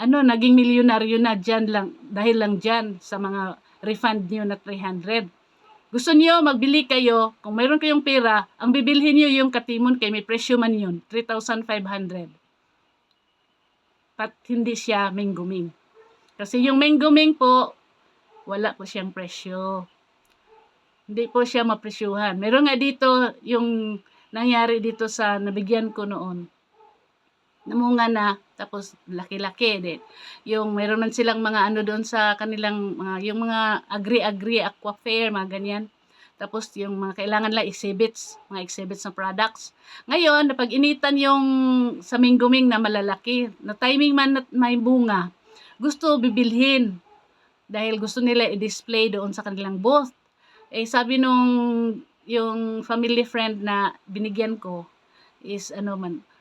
naging milyonaryo na dyan lang, dahil lang dyan sa mga refund nyo na 300? Gusto nyo, magbili kayo, kung mayroon kayong pera, ang bibilhin nyo yung katimon kay may presyo man yun, 3,500. Pat hindi siya Mingguming. Kasi yung Mingguming po, wala po siyang presyo. Hindi po siya mapresyuhan. Meron nga dito yung nangyari dito sa nabigyan ko noon. Namunga na, tapos laki-laki din. Yung meron man silang mga doon sa kanilang, yung mga agri-agri, aqua fair, mga ganyan. Tapos yung mga kailangan lang exhibits, mga exhibits na products. Ngayon, napag-initan yung sa Mingguming na malalaki, na timing man na may bunga, gusto bibilhin. Dahil gusto nila i-display doon sa kanilang booth. Sabi yung family friend na binigyan ko is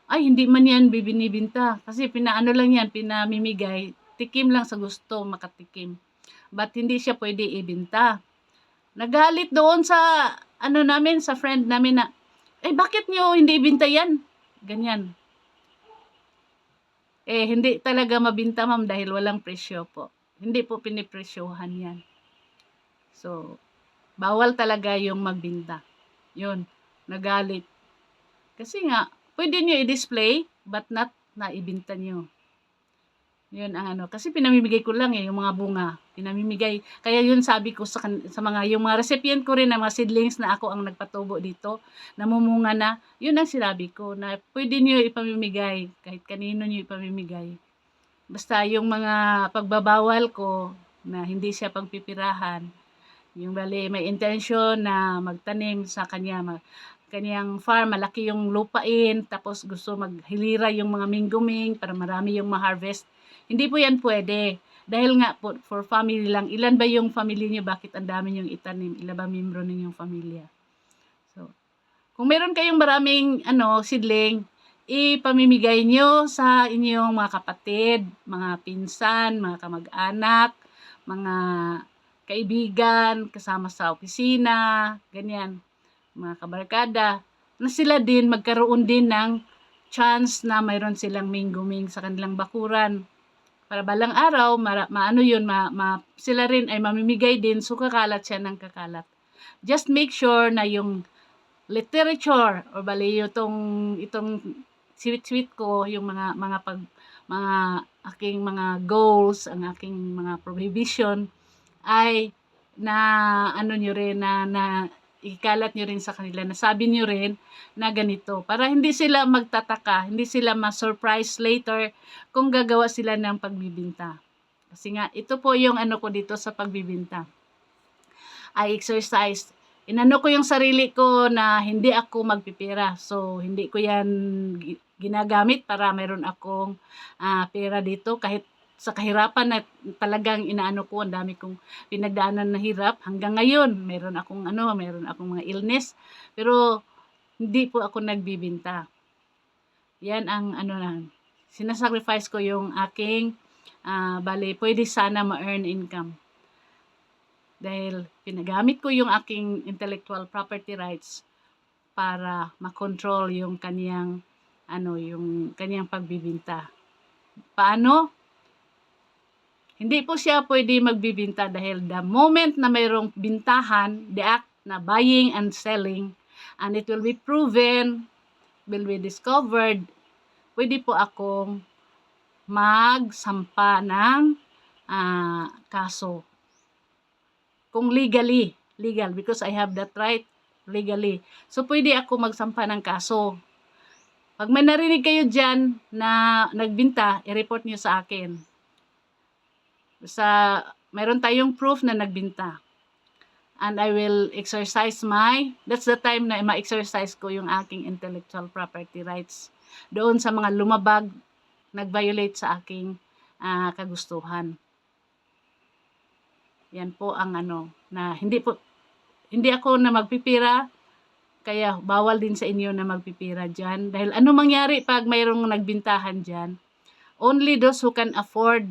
ay hindi man yan binibinta. Kasi lang yan, pinamimigay. Tikim lang sa gusto, makatikim. But hindi siya pwede ibinta. Nagalit doon sa, namin, sa friend namin na, bakit nyo hindi ibinta yan? Ganyan. Hindi talaga mabinta ma'am dahil walang presyo po. Hindi po pinipresyohan yan. So, bawal talaga yung magbinta. Yun, nagalit. Kasi nga, pwede nyo i-display, but not na ibinta nyo. Yun ang kasi pinamimigay ko lang yung mga bunga. Pinamimigay. Kaya yun sabi ko sa mga, yung mga recipient ko rin na mga seedlings na ako ang nagpatubo dito, namumunga na, yun ang sinabi ko, na pwede nyo ipamimigay, kahit kanino nyo ipamimigay. Basta yung mga pagbabawal ko, na hindi siya pagpipirahan, yung bali may intention na magtanim sa kanyang farm, malaki yung lupain, tapos gusto maghilira yung mga Mingguming para marami yung ma-harvest. Hindi po yan pwede. Dahil nga po, for family lang. Ilan ba yung family niyo? Bakit ang dami niyong itanim? Ilan ba membro ninyong pamilya? So, kung meron kayong maraming seedling, ipamimigay nyo sa inyong mga kapatid, mga pinsan, mga kamag-anak, mga kaibigan, kasama sa opisina, ganyan, mga kabarkada, na sila din magkaroon din ng chance na mayroon silang Mingguming sa kanilang bakuran. Para balang araw, sila rin ay mamimigay din, so kakalat siya ng kakalat. Just make sure na yung literature, o bali itong sweet ko, yung mga aking mga goals, ang aking mga prohibition, ay nyo rin, na ikalat nyo rin sa kanila, nasabi nyo rin na ganito, para hindi sila magtataka, hindi sila ma-surprise later kung gagawa sila ng pagbibinta. Kasi nga, ito po yung ko dito sa pagbibinta. I exercise. Ko yung sarili ko na hindi ako magpipira. So, hindi ko yan ginagamit para meron akong pera dito. Kahit sa kahirapan na talagang inaano ko, ang dami kong pinagdaanan na hirap. Hanggang ngayon, meron akong mga illness. Pero, hindi po ako nagbibinta. Yan ang sinasacrifice ko yung aking, bali, pwede sana ma-earn income. Dahil pinagamit ko yung aking intellectual property rights para makontrol yung kanyang pagbibinta. Paano? Hindi po siya pwede magbibinta dahil the moment na mayroong bintahan, the act na buying and selling, and it will be proven, will be discovered, pwede po akong magsampa ng kaso. Kung legal, because I have that right legally. So, pwede ako magsampa ng kaso. Pag may narinig kayo dyan na nagbinta, i-report nyo sa akin. Mayroon tayong proof na nagbinta. And I will exercise that's the time na ma-exercise ko yung aking intellectual property rights. Doon sa mga lumabag, nag-violate sa aking kagustuhan. Yan po ang na hindi ako na magpipira, kaya bawal din sa inyo na magpipira dyan. Dahil ano mangyari pag mayroong nagbintahan dyan? Only those who can afford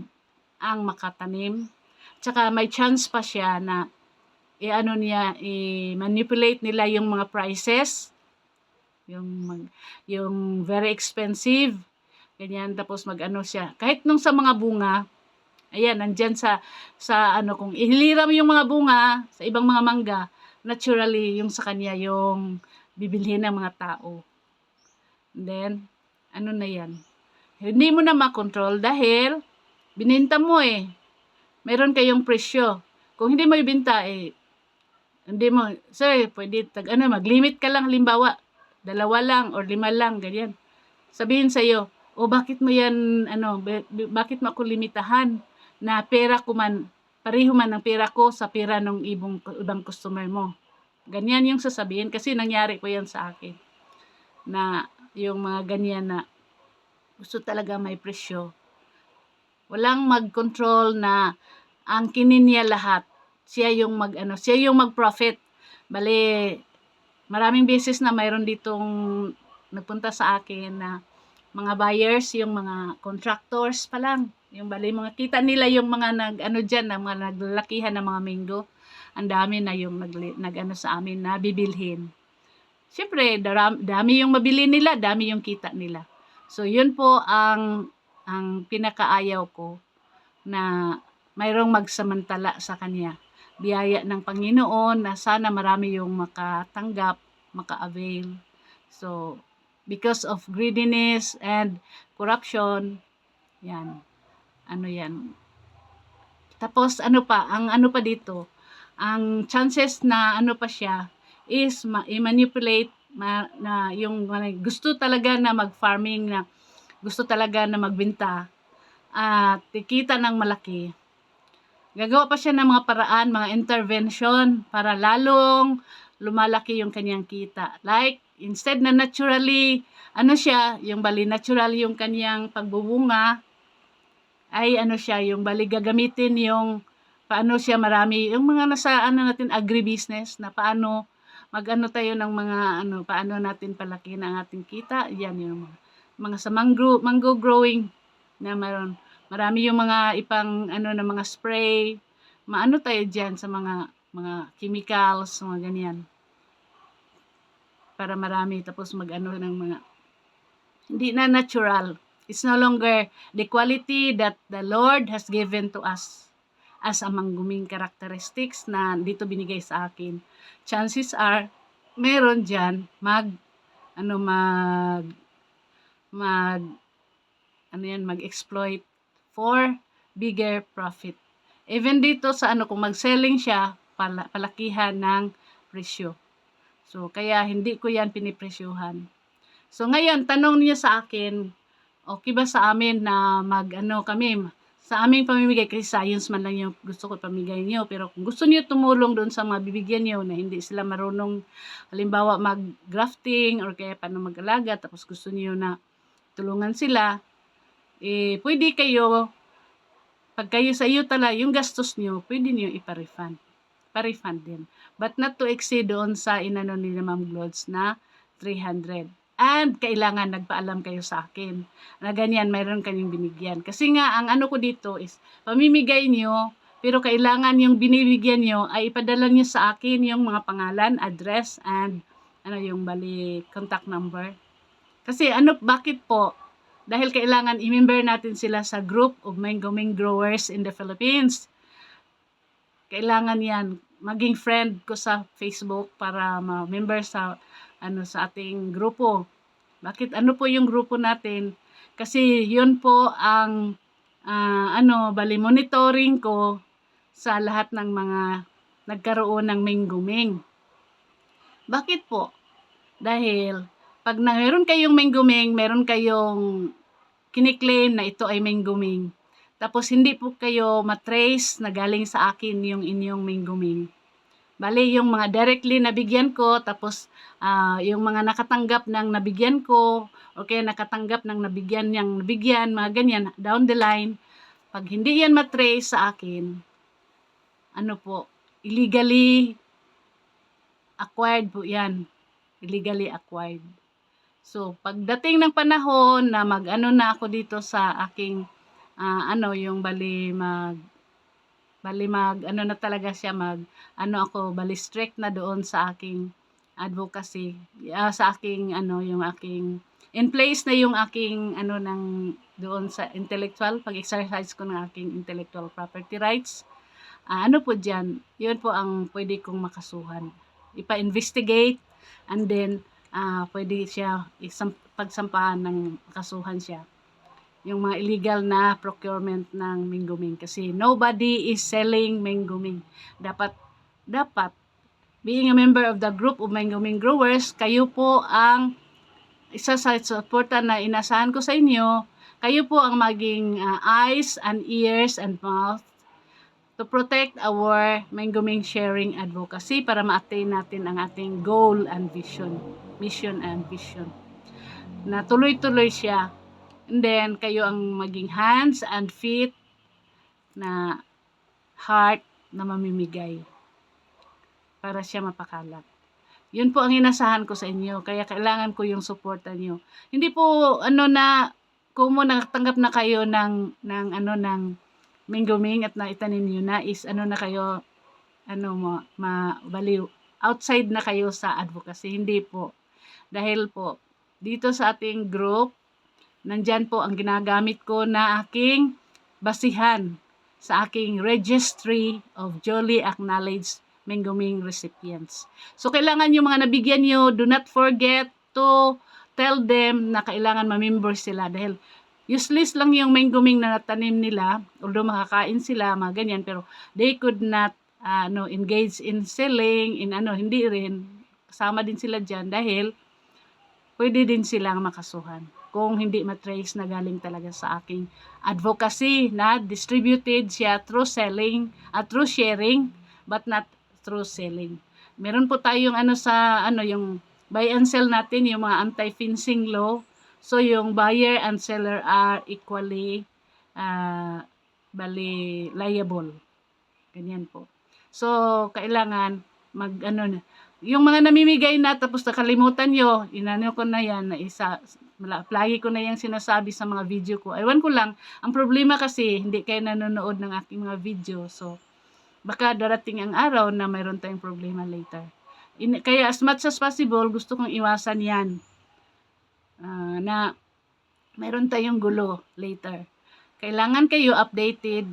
ang makatanim. Tsaka may chance pa siya na i-manipulate nila yung mga prices. Yung very expensive. Ganyan, tapos siya. Kahit nung sa mga bunga, ayan, nandyan kung ihiliram yung mga bunga sa ibang mga mangga, naturally, yung sa kanya, yung bibilhin ng mga tao. And then, na yan? Hindi mo na makontrol dahil bininta mo meron kayong presyo. Kung hindi mo ibinta hindi mo, sir, pwede mag-limit ka lang, halimbawa, 2 lang or 5 lang, ganyan. Sabihin sa'yo, bakit mo yan, bakit mo ako limitahan na pera ko pareho man ang pera ko sa pera ng ibang customer mo. Ganyan yung sasabihin kasi nangyari po yan sa akin. Na yung mga ganyan na gusto talaga may presyo. Walang mag-control na ang kinin niya lahat. Siya yung mag-profit. Bali, maraming beses na mayroon ditong nagpunta sa akin na mga buyers, yung mga contractors pa lang. Yung bali, mga kita nila yung mga mga naglalakihan ng mga mango. Ang dami na yung sa amin na bibilhin. Siyempre, dami yung mabili nila, dami yung kita nila. So, yun po ang pinakaayaw ko na mayroong magsamantala sa kanya. Biyaya ng Panginoon na sana marami yung makatanggap, maka-avail. So, because of greediness and corruption, yan. Yan. Tapos, ang dito, ang chances na pa siya is i-manipulate na yung gusto talaga na mag-farming, na gusto talaga na magbenta at tikita ng malaki. Gagawa pa siya ng mga paraan, mga intervention para lalong lumalaki yung kanyang kita. Like, instead na naturally, yung natural yung kanyang pagbubunga, ay yung gagamitin yung paano siya marami, yung mga nasa agribusiness, na paano tayo ng mga paano natin palaki ng ating kita. Yan yung mga sa mango growing na marami yung mga ipang na mga spray, tayo diyan sa mga chemicals, mga ganyan. Para marami, tapos ng mga hindi na natural. It's no longer the quality that the Lord has given to us as a mangguming characteristics na dito binigay sa akin. Chances are, meron dyan mag-exploit for bigger profit. Even dito sa kung mag-selling siya, palakihan ng presyo. So, kaya hindi ko yan pinipresyuhan. So, ngayon, tanong niya sa akin, okay ba sa amin na kami, sa aming pamimigay, kasi science man lang yung gusto ko pamigay niyo, pero kung gusto niyo tumulong doon sa mga bibigyan niyo na hindi sila marunong, halimbawa mag-grafting or kaya paano mag-alaga, tapos gusto niyo na tulungan sila, pwede kayo Pag kayo sa iyo tala, yung gastos nyo, pwede nyo ipa-refund. Pa-refund din. But not to exceed doon sa inano ni Ma'am Glods na 300. And kailangan nagpaalam kayo sa akin na ganyan, mayroon kayong binigyan. Kasi nga, ang ano ko dito is, pamimigay nyo, pero kailangan yung binibigyan nyo ay ipadala nyo sa akin yung mga pangalan, address, and ano yung bali contact number. Kasi bakit po? Dahil kailangan i-member natin sila sa group of mango growers in the Philippines. Kailangan yan maging friend ko sa Facebook para ma-member sa sa ating grupo. Bakit po yung grupo natin? Kasi yun po ang bali monitoring ko sa lahat ng mga nagkaroon ng mengumeng. Bakit po? Dahil pag meron kayong mengumeng, meron kayong kiniklaim na ito ay mengumeng, tapos hindi po kayo matrace na galing sa akin yung inyong mengumeng. Bali, yung mga directly nabigyan ko, tapos yung mga nakatanggap ng nabigyan ko, o kaya nakatanggap ng nabigyan, mga ganyan, down the line, pag hindi yan matrace sa akin, illegally acquired po yan. Illegally acquired. So, pagdating ng panahon na na ako dito sa aking, yung bali na talaga siya bali strict na doon sa aking advocacy, sa aking, yung aking, in place na yung aking, doon sa intellectual, pag-exercise ko ng aking intellectual property rights, po dyan, yun po ang pwede kong makasuhan. Ipa-investigate, and then, pwede siya pagsampahan ng kasuhan siya. Yung mga illegal na procurement ng mengumeng. Kasi nobody is selling mengumeng. Dapat, being a member of the group of mengumeng growers, kayo po ang isa sa supporta na inasahan ko sa inyo. Kayo po ang maging eyes and ears and mouth to protect our mengumeng sharing advocacy para ma-attain natin ang ating goal and vision, mission and vision. Na tuloy-tuloy siya. And then, kayo ang maging hands and feet na heart na mamimigay para siya mapakalat. Yun po ang inasahan ko sa inyo. Kaya kailangan ko yung suporta niyo. Hindi po, kung mo nakatanggap na kayo ng mengumeng at naitanin niyo na is na kayo baliw outside na kayo sa advocacy. Hindi po, dahil po dito sa ating group nandyan po ang ginagamit ko na aking basihan sa aking registry of duly acknowledged mengumeng recipients. So kailangan yung mga nabigyan nyo, do not forget to tell them na kailangan ma-member sila dahil useless lang yung mengumeng na natanim nila, although makakain sila, mga ganyan, pero they could not engage in selling, hindi rin, kasama din sila dyan dahil pwede din silang makasuhan kung hindi matrace na galing talaga sa aking advocacy na distributed siya through selling, through sharing, but not through selling. Meron po tayong yung buy and sell natin, yung mga anti-fencing law. So, yung buyer and seller are equally liable. Ganyan po. So, kailangan yung mga namimigay na tapos nakalimutan nyo, ko na yan, lagi ko na yung sinasabi sa mga video ko. Ewan ko lang, ang problema kasi, hindi kayo nanonood ng aking mga video. So, baka darating ang araw na mayroon tayong problema later. Kaya as much as possible, gusto kong iwasan yan. Na mayroon tayong gulo later. Kailangan kayo updated.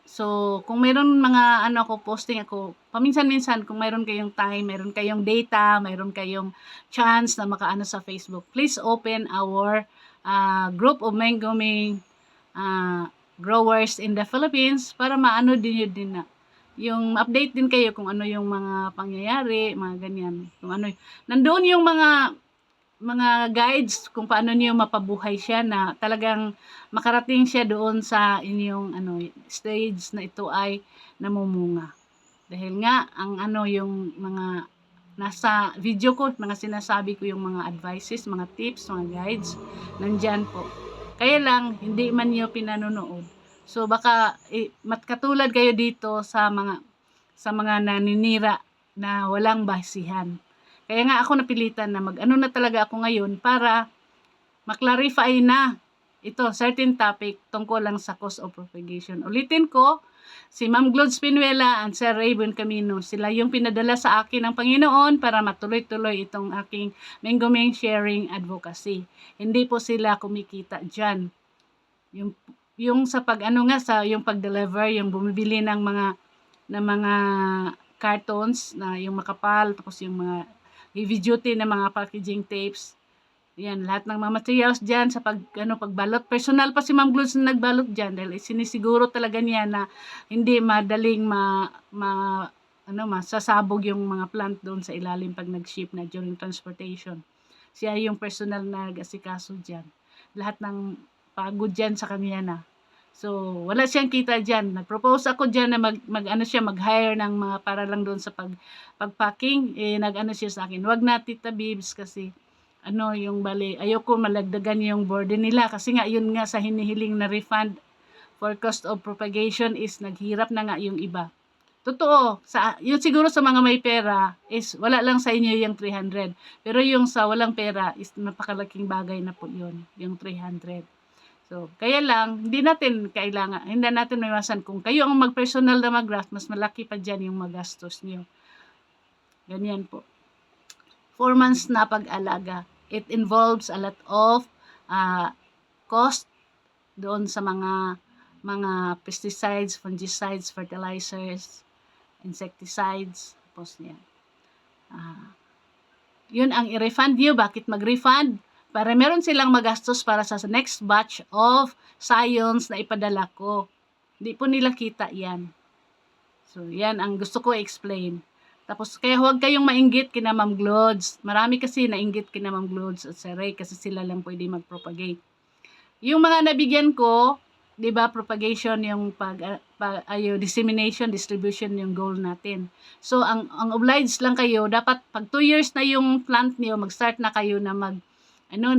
So, kung mayroon mga posting ako, paminsan-minsan kung mayroon kayong time, mayroon kayong data, mayroon kayong chance na makaano sa Facebook, please open our group of mengumeng growers in the Philippines para maano din na yung update din kayo kung ano yung mga pangyayari, mga ganyan. Kung nandoon yung mga guides kung paano niyo mapabuhay siya na talagang makarating siya doon sa inyong stage na ito ay namumunga. Dahil nga ang yung mga nasa video ko, mga sinasabi ko yung mga advices, mga tips, mga guides, nandyan po. Kaya lang hindi man niyo pinanonood. So baka katulad kayo dito sa mga naninira na walang basihan. Kaya nga ako napilitan na mag-ano na talaga ako ngayon para maklarify na ito, certain topic tungkol lang sa cause of propagation. Ulitin ko, si Ma'am Glods Pinuela and Sir Raven Camino, sila yung pinadala sa akin ng Panginoon para matuloy-tuloy itong aking Mengomeng Sharing Advocacy. Hindi po sila kumikita dyan. Yung sa yung pag-deliver, yung bumibili ng mga cartons na yung makapal, tapos yung mga heavy duty na mga packaging tapes. Yan, lahat ng mga materials dyan sa pagbalot. Personal pa si Ma'am Glods na nagbalot dyan dahil sinisiguro talaga niya na hindi madaling masasabog yung mga plant doon sa ilalim pag nag-ship na during transportation. Siya yung personal na nag-asikaso dyan. Lahat ng pagod dyan sa kanya na. So, wala siyang kita dyan. Nag-propose ako dyan na mag-hire ng mga para lang doon sa pag-packing. Nag-ano siya sa akin. Wag na, Tita Bibs, kasi ayoko malagdagan yung burden nila kasi nga yun nga sa hinihiling na refund for cost of propagation is naghirap na nga yung iba. Totoo, yun siguro sa mga may pera is wala lang sa inyo yung 300. Pero yung sa walang pera is napakalaking bagay na po yun, yung 300. So, kaya lang, hindi natin maiwasan kung kayo ang mag-personal na mag-graft, mas malaki pa dyan yung magastos nyo. Ganyan po. 4 months na pag-alaga. It involves a lot of cost doon sa mga pesticides, fungicides, fertilizers, insecticides, tapos yan. Yun ang i-refund nyo. Bakit mag-refund? Para meron silang magastos para sa next batch of science na ipadala ko. Hindi po nila kita yan. So, yan ang gusto ko i-explain. Tapos, kaya huwag kayong mainggit kina Ma'am Glods. Marami kasi nainggit kina Ma'am Glods at Sir Ray kasi sila lang pwede mag-propagate. Yung mga nabigyan ko, di ba, propagation yung dissemination, distribution yung goal natin. So, ang obliged lang kayo, dapat pag 2 years na yung plant niyo, mag-start na kayo na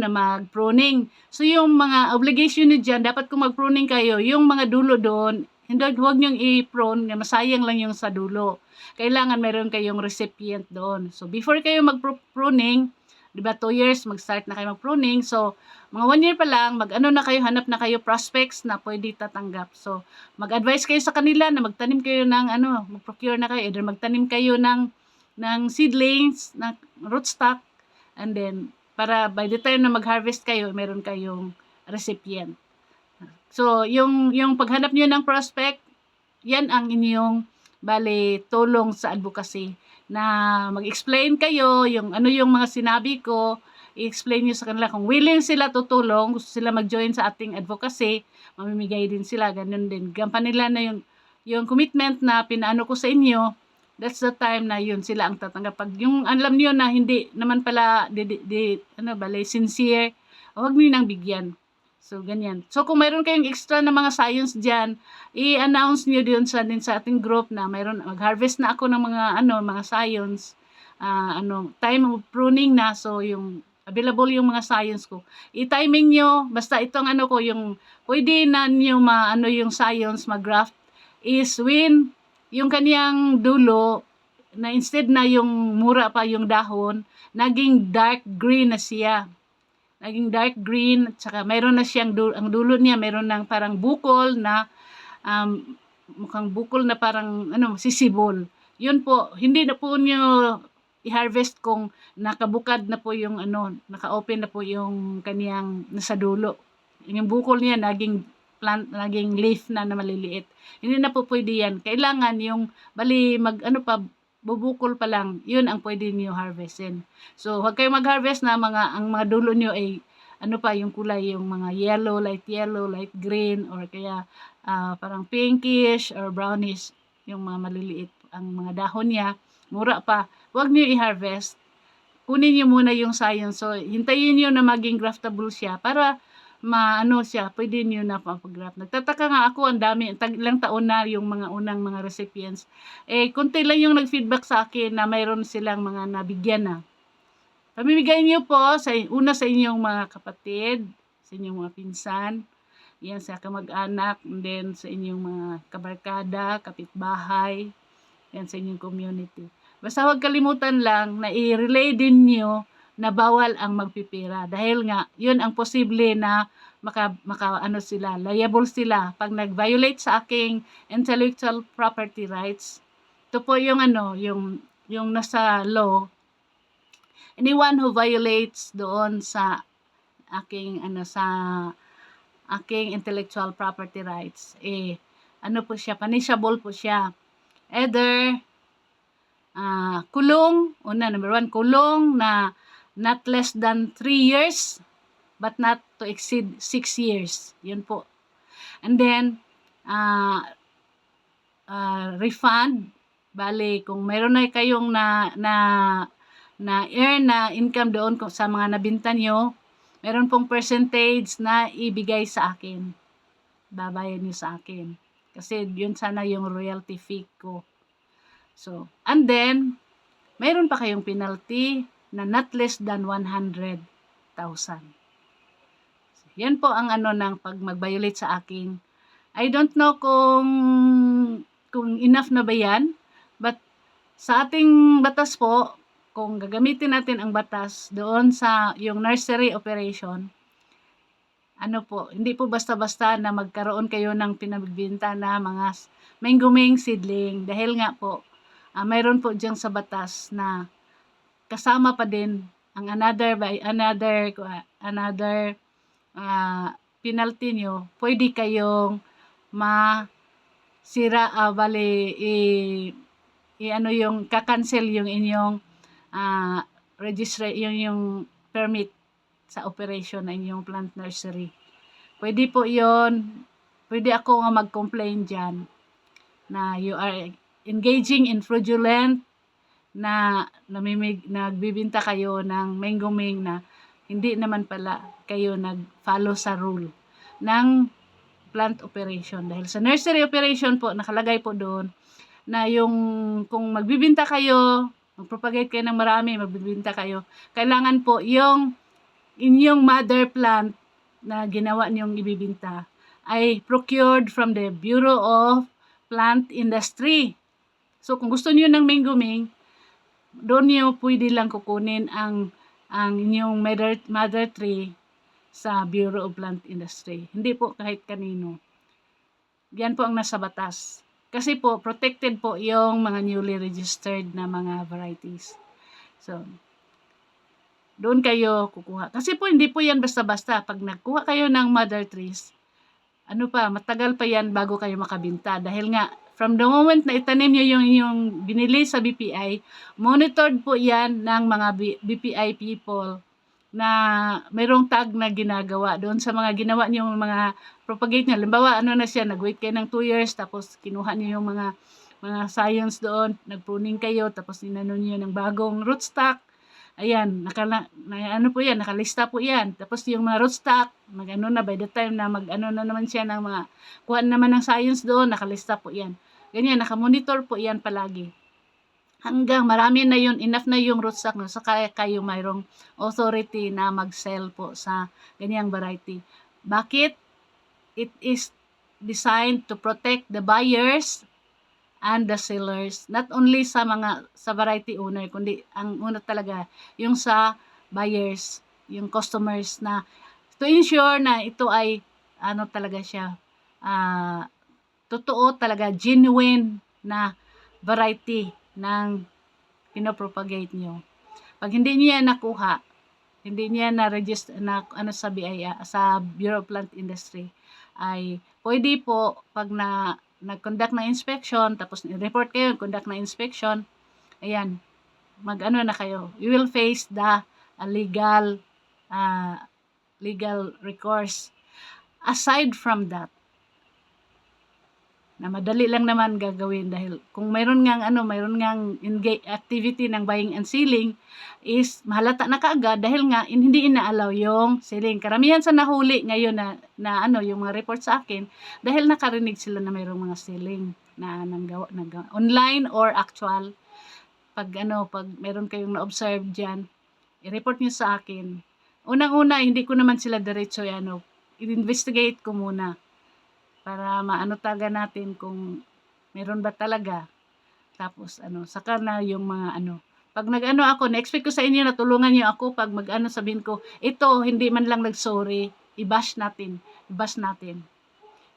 mag-pruning. So, yung mga obligation niyo dyan, dapat kung mag-pruning kayo, yung mga dulo doon, huwag niyong i-prune, masayang lang yung sa dulo. Kailangan meron kayong recipient doon. So, before kayo mag-pruning, di ba 2 years, mag-start na kayo mag-pruning. So, mga 1 year pa lang, hanap na kayo prospects na pwede tatanggap. So, mag-advise kayo sa kanila na magtanim kayo ng mag-procure na kayo. Either magtanim kayo ng seedlings, ng rootstock, and then, para by the time na mag-harvest kayo, meron kayong recipient. So, yung paghanap niyo ng prospect, yan ang inyong tulong sa advocacy na mag-explain kayo yung mga sinabi ko, i-explain niyo sa kanila kung willing sila tutulong, gusto sila mag-join sa ating advocacy, mamimigay din sila, ganun din. Gampan nila na yung commitment na pinaano ko sa inyo, that's the time na yun sila ang tatanggap. Pag yung alam niyo na hindi naman pala sincere, huwag niyo nang bigyan. So, ganyan. So, kung mayroon kayong extra na mga science dyan, i-announce nyo din sa ating group na mag-harvest na ako ng mga science. Time of pruning na. So, yung available yung mga science ko. I-timing nyo, basta itong yung pwede na nyo yung science mag-graft is when yung kaniyang dulo na instead na yung mura pa yung dahon, naging dark green na siya. Naging dark green, at saka mayroon na siyang ang dulo niya, mayroon ng parang bukol na mukhang bukol na parang sisibol. Yun po, hindi na po niyo i-harvest kung nakabukad na po yung naka-open na po yung kaniyang nasa dulo. Yung bukol niya naging plant, naging leaf na maliliit. Hindi na po pwede yan. Kailangan yung bubukol pa lang, yun ang pwede niyo harvestin. So, huwag kayong mag-harvest na ang mga dulo niyo ay yung kulay, yung mga yellow, light green, or kaya parang pinkish or brownish, yung mga maliliit ang mga dahon niya, mura pa. Huwag niyo i-harvest. Kunin niyo muna yung science. So, hintayin niyo na maging graftable siya para pwede niyo na pag-graft. Nagtataka nga ako, ang dami, ilang taon na yung mga unang mga recipients. Kunti lang yung nag-feedback sa akin na mayroon silang mga nabigyan na. Pamimigay niyo po sa inyong mga kapatid, sa inyong mga pinsan, yan sa kamag-anak, and then sa inyong mga kabarkada, kapitbahay, yan sa inyong community. Basta huwag kalimutan lang na i-relay din nyo na bawal ang magpipira. Dahil nga, yun ang posible na ano sila, liable sila pag nag-violate sa aking intellectual property rights. Ito po yung yung nasa law. Anyone who violates doon sa aking aking intellectual property rights, po siya, punishable po siya. Either kulong, number 1, kulong na not less than 3 years, but not to exceed 6 years. Yun po. And then, refund, bali, kung mayroon na kayong na earn na income doon sa mga nabinta nyo, meron pong percentage na ibigay sa akin. Babayan nyo sa akin. Kasi yun sana yung royalty fee ko. So, and then, mayroon pa kayong penalty na not less than 100,000. So, yan po ang ng pag mag-violate sa akin. I don't know kung enough na ba yan, but sa ating batas po, kung gagamitin natin ang batas doon sa yung nursery operation, hindi po basta-basta na magkaroon kayo ng pinagbibenta na mga mangguming seedling. Dahil nga po, mayroon po dyan sa batas na kasama pa din ang another penalty nyo. Pwede kayong masira, yung kakancel yung inyong yung permit sa operation na inyong plant nursery. Pwede po yon. Pwede ako nga mag-complain dyan na you are engaging in fraudulent na nagbibinta kayo ng mangguming na hindi naman pala kayo nag-follow sa rule ng plant operation. Dahil sa nursery operation po, nakalagay po doon na yung kung magbibinta kayo, mag-propagate kayo ng marami, magbibinta kayo, kailangan po yung inyong mother plant na ginawa niyong ibibinta ay procured from the Bureau of Plant Industry. So, kung gusto niyo ng mangguming, doon niyo pwede lang kukunin ang inyong mother tree sa Bureau of Plant Industry. Hindi po kahit kanino. Yan po ang nasa batas. Kasi po, protected po yung mga newly registered na mga varieties. So, doon kayo kukuha. Kasi po, hindi po yan basta-basta. Pag nagkuha kayo ng mother trees, matagal pa yan bago kayo makabinta. Dahil nga, from the moment na itanim nyo yung binili sa BPI, monitored po yan ng mga BPI people na mayroong tag na ginagawa doon sa mga ginawa niyo mga propagate niya. Halimbawa, na siya, nag-wait kayo ng 2 years, tapos kinuha niyo yung mga science doon, nag-pruning kayo, tapos inano niyo ng bagong rootstock. Ayan, po yan, nakalista po yan. Tapos yung mga rootstock, na by the time na na naman siya ng mga, kuha naman ng science doon, nakalista po yan. Ganyan, nakamonitor po yan palagi. Hanggang marami na yun, enough na yung rootstock no, saka kayo mayroong authority na mag-sell po sa ganyang variety. Bakit? It is designed to protect the buyers and the sellers, not only sa variety owner, kundi ang una talaga yung sa buyers, yung customers, na to ensure na ito ay talaga siya totoo talaga, genuine na variety ng pinopropagate nyo. Pag hindi niya nakuha, hindi niya na-register sa BIA, sa Bureau of Plant Industry, ay pwede po pag nag-conduct na inspection, tapos report kayo, conduct na inspection, ayan, na kayo. You will face the legal recourse. Aside from that, na madali lang naman gagawin dahil kung mayroon ngang activity ng buying and selling is mahalata na kaagad dahil nga hindi ina-allow yung selling. Karamihan sa nahuli ngayon na yung mga report sa akin dahil nakarinig sila na mayroong mga selling na online or actual. Pag mayroon kayong na-observe diyan, i-report niyo sa akin. Unang-una, hindi ko naman sila diretso i-investigate ko muna para maano talaga natin kung meron ba talaga. Tapos saka na yung mga pag nag-ano ako, na-expect ko sa inyo na tulungan niyo ako pag mag-ano sabihin ko, ito hindi man lang nag-sorry, i-bash natin.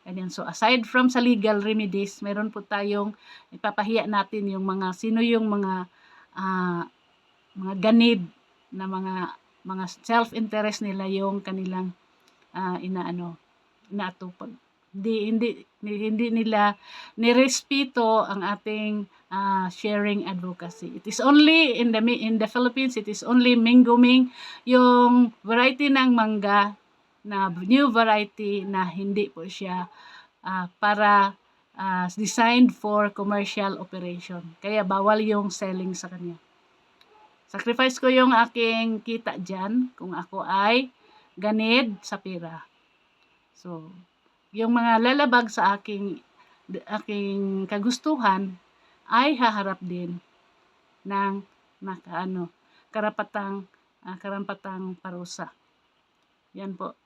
Ganyan. So aside from sa legal remedies, meron po tayong ipapahiya natin yung mga sino yung mga ganid na mga self-interest nila yung kanilang inaatupag. Hindi nila nirespeto ang ating sharing advocacy. It is only in the Philippines, it is only Mingoming, yung variety ng mangga na new variety na hindi po siya para designed for commercial operation. Kaya bawal yung selling sa kanya. Sacrifice ko yung aking kita dyan kung ako ay ganid sa pera. So, yung mga lalabag sa aking kagustuhan ay haharap din ng karapatang parusa. Yan po.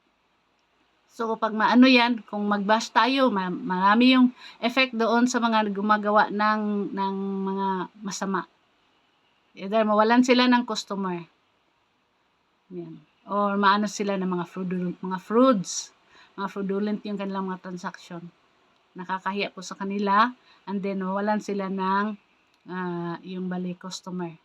So, pag yan, kung mag-bash tayo, marami yung effect doon sa mga gumagawa ng mga masama. Either mawalan sila ng customer. Yan. Or maano sila ng mga fraudulent yung kanilang mga transaction. Nakakahiya po sa kanila, and then mawalan sila ng yung balik customer.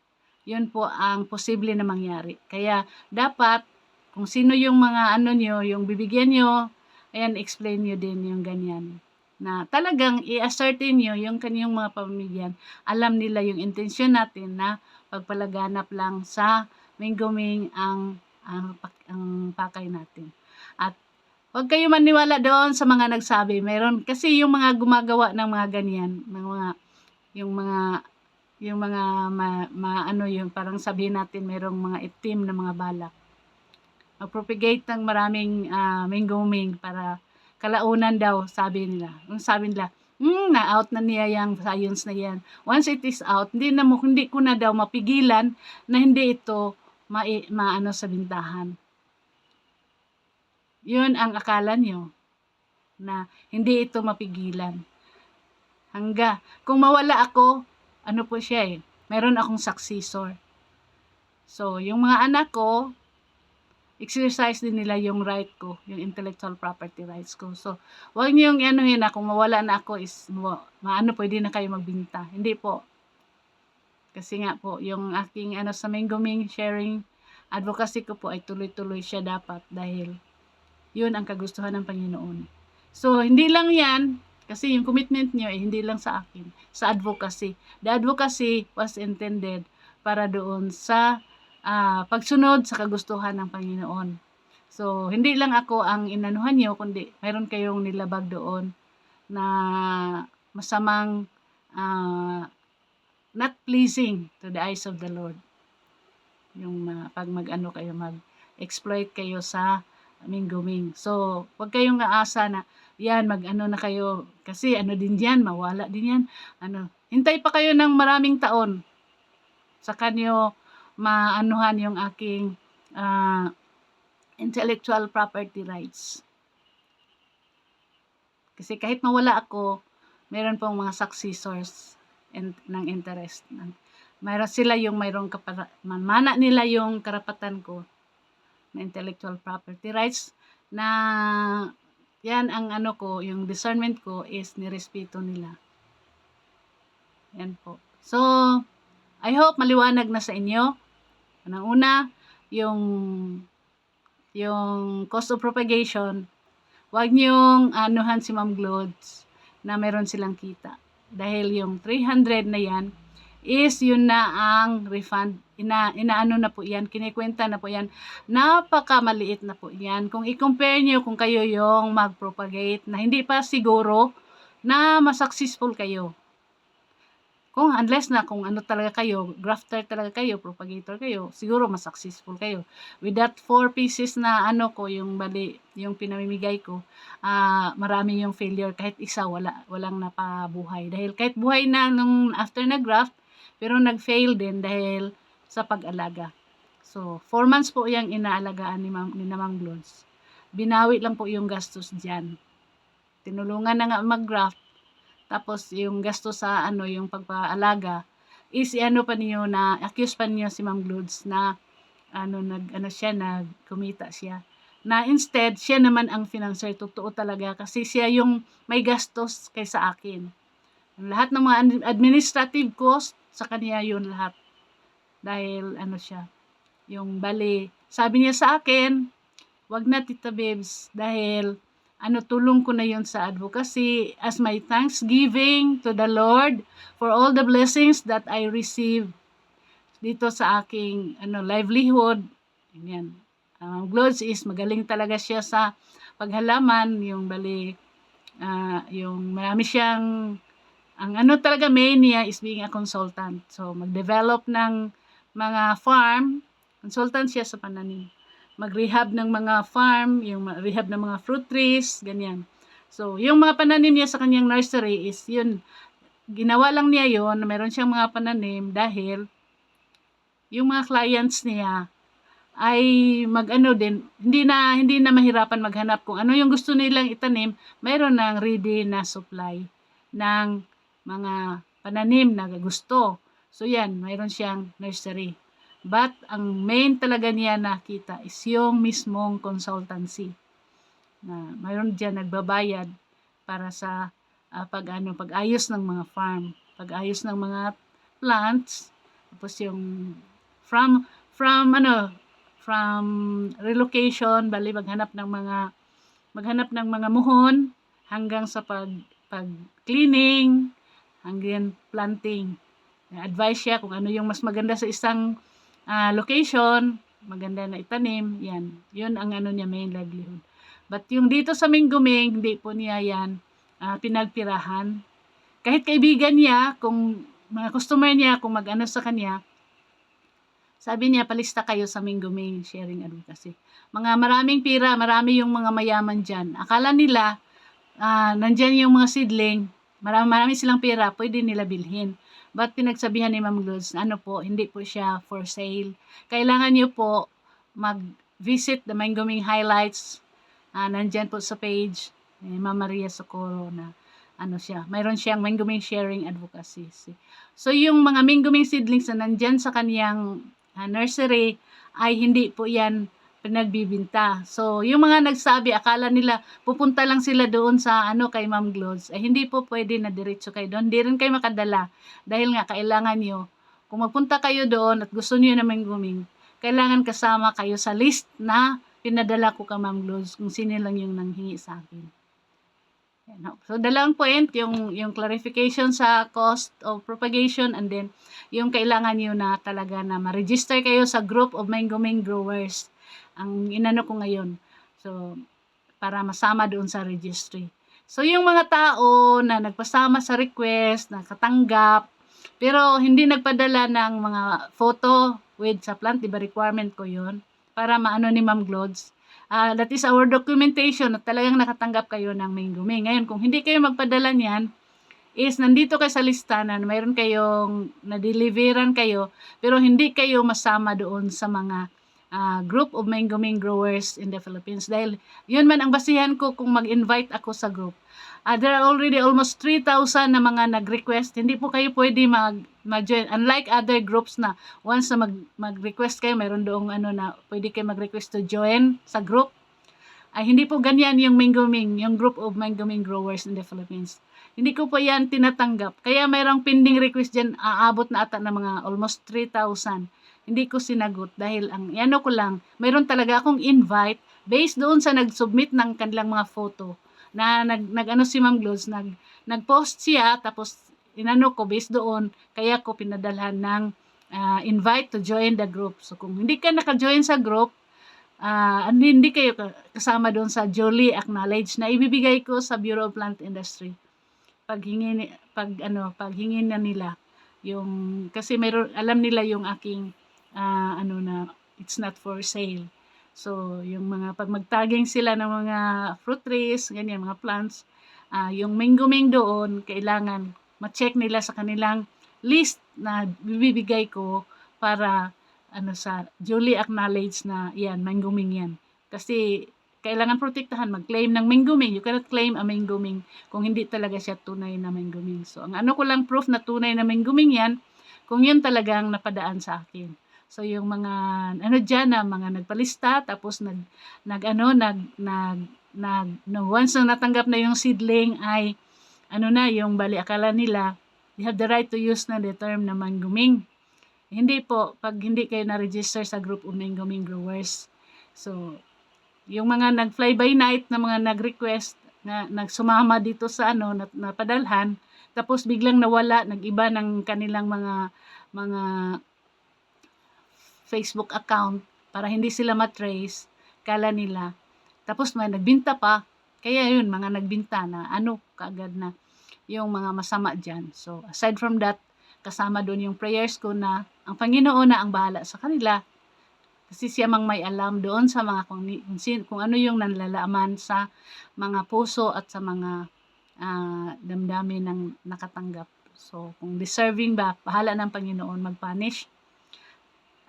Yun po ang posible na mangyari. Kaya dapat kung sino yung mga nyo, yung bibigyan nyo, ayan, explain nyo din yung ganyan. Na talagang i-ascertain nyo yung kanyang mga pamilyan. Alam nila yung intensyon natin na pagpalaganap lang sa Mingoming ang pakay natin. At huwag kayo maniwala doon sa mga nagsabi. Meron kasi yung mga gumagawa ng mga ganyan, yung parang sabihin natin merong mga itim na mga balak. Mag-propagate ng maraming Mingoming para kalaunan daw, sabi nila. Na-out na niya yung science na yan. Once it is out, hindi ko na daw mapigilan na hindi ito sa bintahan. Yun ang akala nyo, na hindi ito mapigilan. Kung mawala ako, po siya meron akong successor. So, yung mga anak ko, exercise din nila yung right ko, yung intellectual property rights ko. So, wag niyo yung kung mawala na ako is, pwede na kayo magbinta. Hindi po. Kasi nga po, yung aking sa Mingoming sharing advocacy ko po ay tuloy-tuloy siya dapat dahil yun ang kagustuhan ng Panginoon. So, hindi lang yan, kasi yung commitment niyo hindi lang sa akin, sa advocacy. The advocacy was intended para doon sa pagsunod sa kagustuhan ng Panginoon. So, hindi lang ako ang inanuhan nyo, kundi mayroon kayong nilabag doon na masamang not pleasing to the eyes of the Lord. Yung pag mag-exploit kayo sa Mingoming. So, huwag kayong aasa na yan, na kayo, kasi din yan, mawala din yan. Hintay pa kayo ng maraming taon sa kanyo maanuhan yung aking intellectual property rights. Kasi kahit mawala ako, meron pong mga successors ng interest. Mayroon sila yung mana nila yung karapatan ko na intellectual property rights na yan ang yung discernment ko is nirespeto nila. Yan po. So, I hope maliwanag na sa inyo. Unang-una, yung cost of propagation, wag niyong anuhan si Ma'am Glods na meron silang kita. Dahil yung 300 na yan is yun na ang refund. Inaano na po yan, kinikwenta na po yan. Napakamaliit na po yan. Kung i-compare nyo kung kayo yung mag-propagate na hindi pa siguro na masuccessful kayo. Unless na kung talaga kayo, grafter talaga kayo, propagator kayo, siguro mas successful kayo. With that 4 pieces na yung pinamimigay ko, marami yung failure. Kahit isa, walang napabuhay. Dahil kahit buhay na nung after na graft, pero nag-fail din dahil sa pag-alaga. So, 4 months po yung inaalagaan ni Ma'am Glods. binawi lang po yung gastos diyan. Tinulungan na nga mag-graft, tapos yung gastos sa ano, yung pagpaalaga is ano pa niyo na accuse pa niyo si Ma'am Lourdes na ano kumita siya. Na instead siya naman ang financer, totoo talaga kasi siya yung may gastos kaysa akin. Lahat ng mga administrative cost sa kanya yun lahat. Dahil ano siya, yung bali, sabi niya sa akin, wag na Tita Babes dahil tulong ko na yun sa advocacy as my thanksgiving to the Lord for all the blessings that I received dito sa aking livelihood. Ganyan. Glods is magaling talaga siya sa paghalaman, yung bali, yung marami siyang, ang talaga main niya is being a consultant. So, mag-develop ng mga farm, consultant siya sa pananim. Mag-rehab ng mga farm, yung rehab ng mga fruit trees, ganyan. So, yung mga pananim niya sa kanyang nursery is yun, ginawa lang niya yun, meron siyang mga pananim dahil yung mga clients niya ay din, hindi na mahirapan maghanap kung ano yung gusto nilang itanim, mayroon ng ready na supply ng mga pananim na gusto. So yan, mayroon siyang nursery. But ang main talaga niya nakita is yung mismong consultancy. Na mayroon diyan nagbabayad para sa pag-ayos ng mga farm, pag-ayos ng mga plants, tapos yung from relocation, bali maghanap ng mga muhon hanggang sa pag cleaning, hanggang planting. Advice siya kung ano yung mas maganda sa isang location, maganda na itanim, yan. Yun ang niya, main livelihood. But yung dito sa Mingguming, hindi po niya yan pinagpirahan. Kahit kaibigan niya, kung mga customer niya, kung sa kanya, sabi niya, palista kayo sa Mingguming Sharing Advocacy. Maraming pira, marami yung mga mayaman dyan. Akala nila, nandyan yung mga seedling, marami silang pira, pwede nila bilhin. But pinagsabihan ni Ma'am Lourdes, hindi po siya for sale. Kailangan niyo po mag-visit the Mingguming Highlights. Nandyan po sa page ni Ma'am Maria Socorro na mayroon siyang Mingguming Sharing Advocacy. So yung mga Mingguming seedlings na nandyan sa kaniyang nursery ay hindi po yan pinagbibinta. So, yung mga nagsabi, akala nila pupunta lang sila doon sa kay Ma'am Lourdes, hindi po pwede na diretso kayo doon. Hindi rin kayo makadala dahil nga kailangan nyo, kung magpunta kayo doon at gusto niyo na Mingguming, kailangan kasama kayo sa list na pinadala ko ka Ma'am Lourdes kung sino lang yung nanghingi sa akin. So, dalawang point, yung clarification sa cost of propagation, and then yung kailangan nyo na talaga na ma-register kayo sa group of Mingguming growers. Ang ko ngayon. So, para masama doon sa registry. So, yung mga tao na nagpasama sa request, nakatanggap, pero hindi nagpadala ng mga photo with sa plant, diba requirement ko yun, para maano ni Ma'am Lourdes. That is our documentation at talagang nakatanggap kayo ng Mingguming. Ngayon, kung hindi kayo magpadala niyan, is nandito kayo sa listanan, mayroon kayong na-deliveran kayo, pero hindi kayo masama doon sa mga group of Mingguming growers in the Philippines. Dahil yun man ang basihan ko kung mag-invite ako sa group. There are already almost 3,000 na mga nag-request. Hindi po kayo pwede mag-join. Unlike other groups na once na mag-request kayo, mayroon doong na pwede kayo mag-request to join sa group. Ay hindi po ganyan yung Mingguming, yung group of Mingguming growers in the Philippines. Hindi ko po yan tinatanggap. Kaya mayroong pending request dyan, aabot na ata ng mga almost 3,000. Hindi ko sinagot dahil ko lang, mayroon talaga akong invite based doon sa nag-submit ng kanilang mga photo na si Ma'am Lourdes, nag-post siya, tapos ko based doon, kaya ko pinadalhan ng invite to join the group. So kung hindi ka naka-join sa group, hindi kayo kasama doon sa duly acknowledged na ibibigay ko sa Bureau of Plant Industry. Paghingi na nila yung, kasi alam nila yung aking it's not for sale. So, yung pag mag-tagging sila ng mga fruit trees, ganyan, mga plants, yung Mingguming doon, kailangan ma-check nila sa kanilang list na bibigay ko para sa duly acknowledged na yan, Mingguming yan. Kasi kailangan protektahan, mag-claim ng Minguming. You cannot claim a Minguming kung hindi talaga siya tunay na Minguming. So, ang ano ko lang proof na tunay na Minguming yan, kung yun talagang napadaan sa akin. So, yung mga, ano dyan na, mga nagpalista, tapos once na natanggap na yung seedling ay, yung bali, akala nila, they have the right to use na the term na Minguming. Hindi po, pag hindi kayo na-register sa group of Minguming growers. So, yung mga nag-fly by night na mga nag-request na nagsumama dito sa napadalhan, tapos biglang nawala, nag-iba ng kanilang mga Facebook account para hindi sila matrace, kala nila. Tapos may nagbinta pa, kaya yun, mga nagbinta na kaagad na yung mga masama dyan. So, aside from that, kasama doon yung prayers ko na ang Panginoon na ang bahala sa kanila. Kasi siya mang may alam doon sa mga kung ano yung nanlalaman sa mga puso at sa mga damdamin ng nakatanggap. So, kung deserving ba, bahala ng Panginoon mag-punish.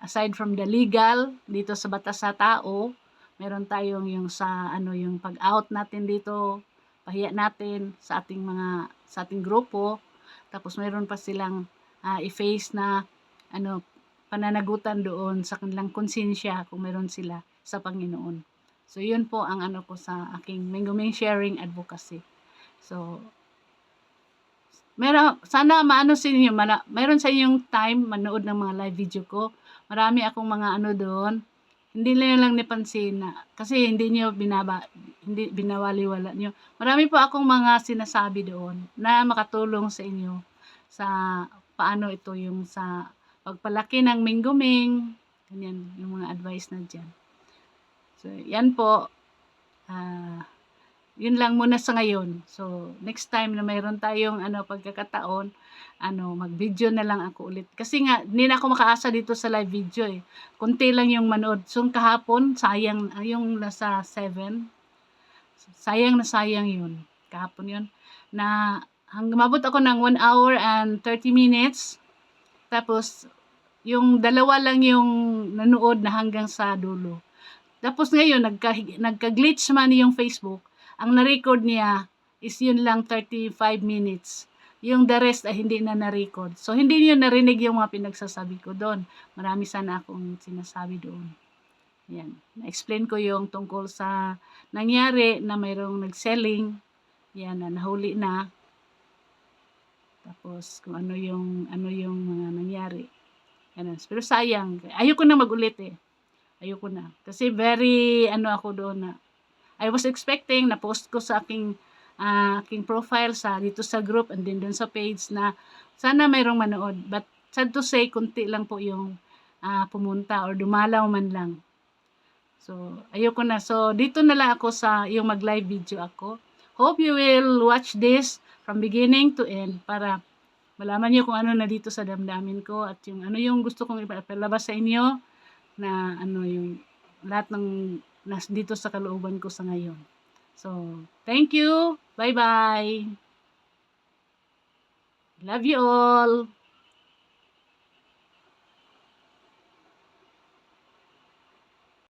Aside from the legal, dito sa batas sa tao, meron tayong yung yung pag-out natin dito, pahiya natin sa ating grupo. Tapos meron pa silang i-face na pananagutan doon sa kanilang konsensya kung meron sila sa Panginoon. So, yun po ang ko sa aking Minguming sharing advocacy. So, sana sa inyo, meron sa inyong time manood ng mga live video ko. Marami akong mga doon. Hindi lang napansin na, kasi hindi binawaliwala nyo. Marami po akong mga sinasabi doon na makatulong sa inyo sa paano ito yung sa pagpalaki ng Minguming, ganyan, yung mga advice na dyan. So, yan po, yun lang muna sa ngayon. So, next time na mayroon tayong pagkakataon, mag-video na lang ako ulit. Kasi nga, hindi na ako makaasa dito sa live video eh. Kunti lang yung manood. So, kahapon, sayang, yung nasa 7, sayang yun. Kahapon yun. Na, mabot ako ng 1 hour and 30 minutes. Tapos, yung dalawa lang yung nanood na hanggang sa dulo. Tapos ngayon, nagka-glitch man yung Facebook. Ang na-record niya is yun lang 35 minutes. Yung the rest ay hindi na na-record. So, hindi niyo narinig yung mga pinagsasabi ko doon. Marami sana akong sinasabi doon. Yan. Na-explain ko yung tungkol sa nangyari na mayroong nag-selling. Yan, na nahuli na. Tapos, kung ano yung mga nangyari. Yan. Pero sayang. Ayoko na magulit eh. Ayoko na. Kasi very, ako doon na. I was expecting na post ko sa aking profile dito sa group and then doon sa page na sana mayroong manood. But sad to say, kunti lang po yung pumunta or dumalaw man lang. So, ayoko na. So, dito na lang ako sa yung mag-live video ako. Hope you will watch this from beginning to end para malaman niyo kung ano na dito sa damdamin ko at yung yung gusto kong ipalabas sa inyo na yung lahat ng dito sa kalooban ko sa ngayon. So, thank you. Bye-bye. Love you all.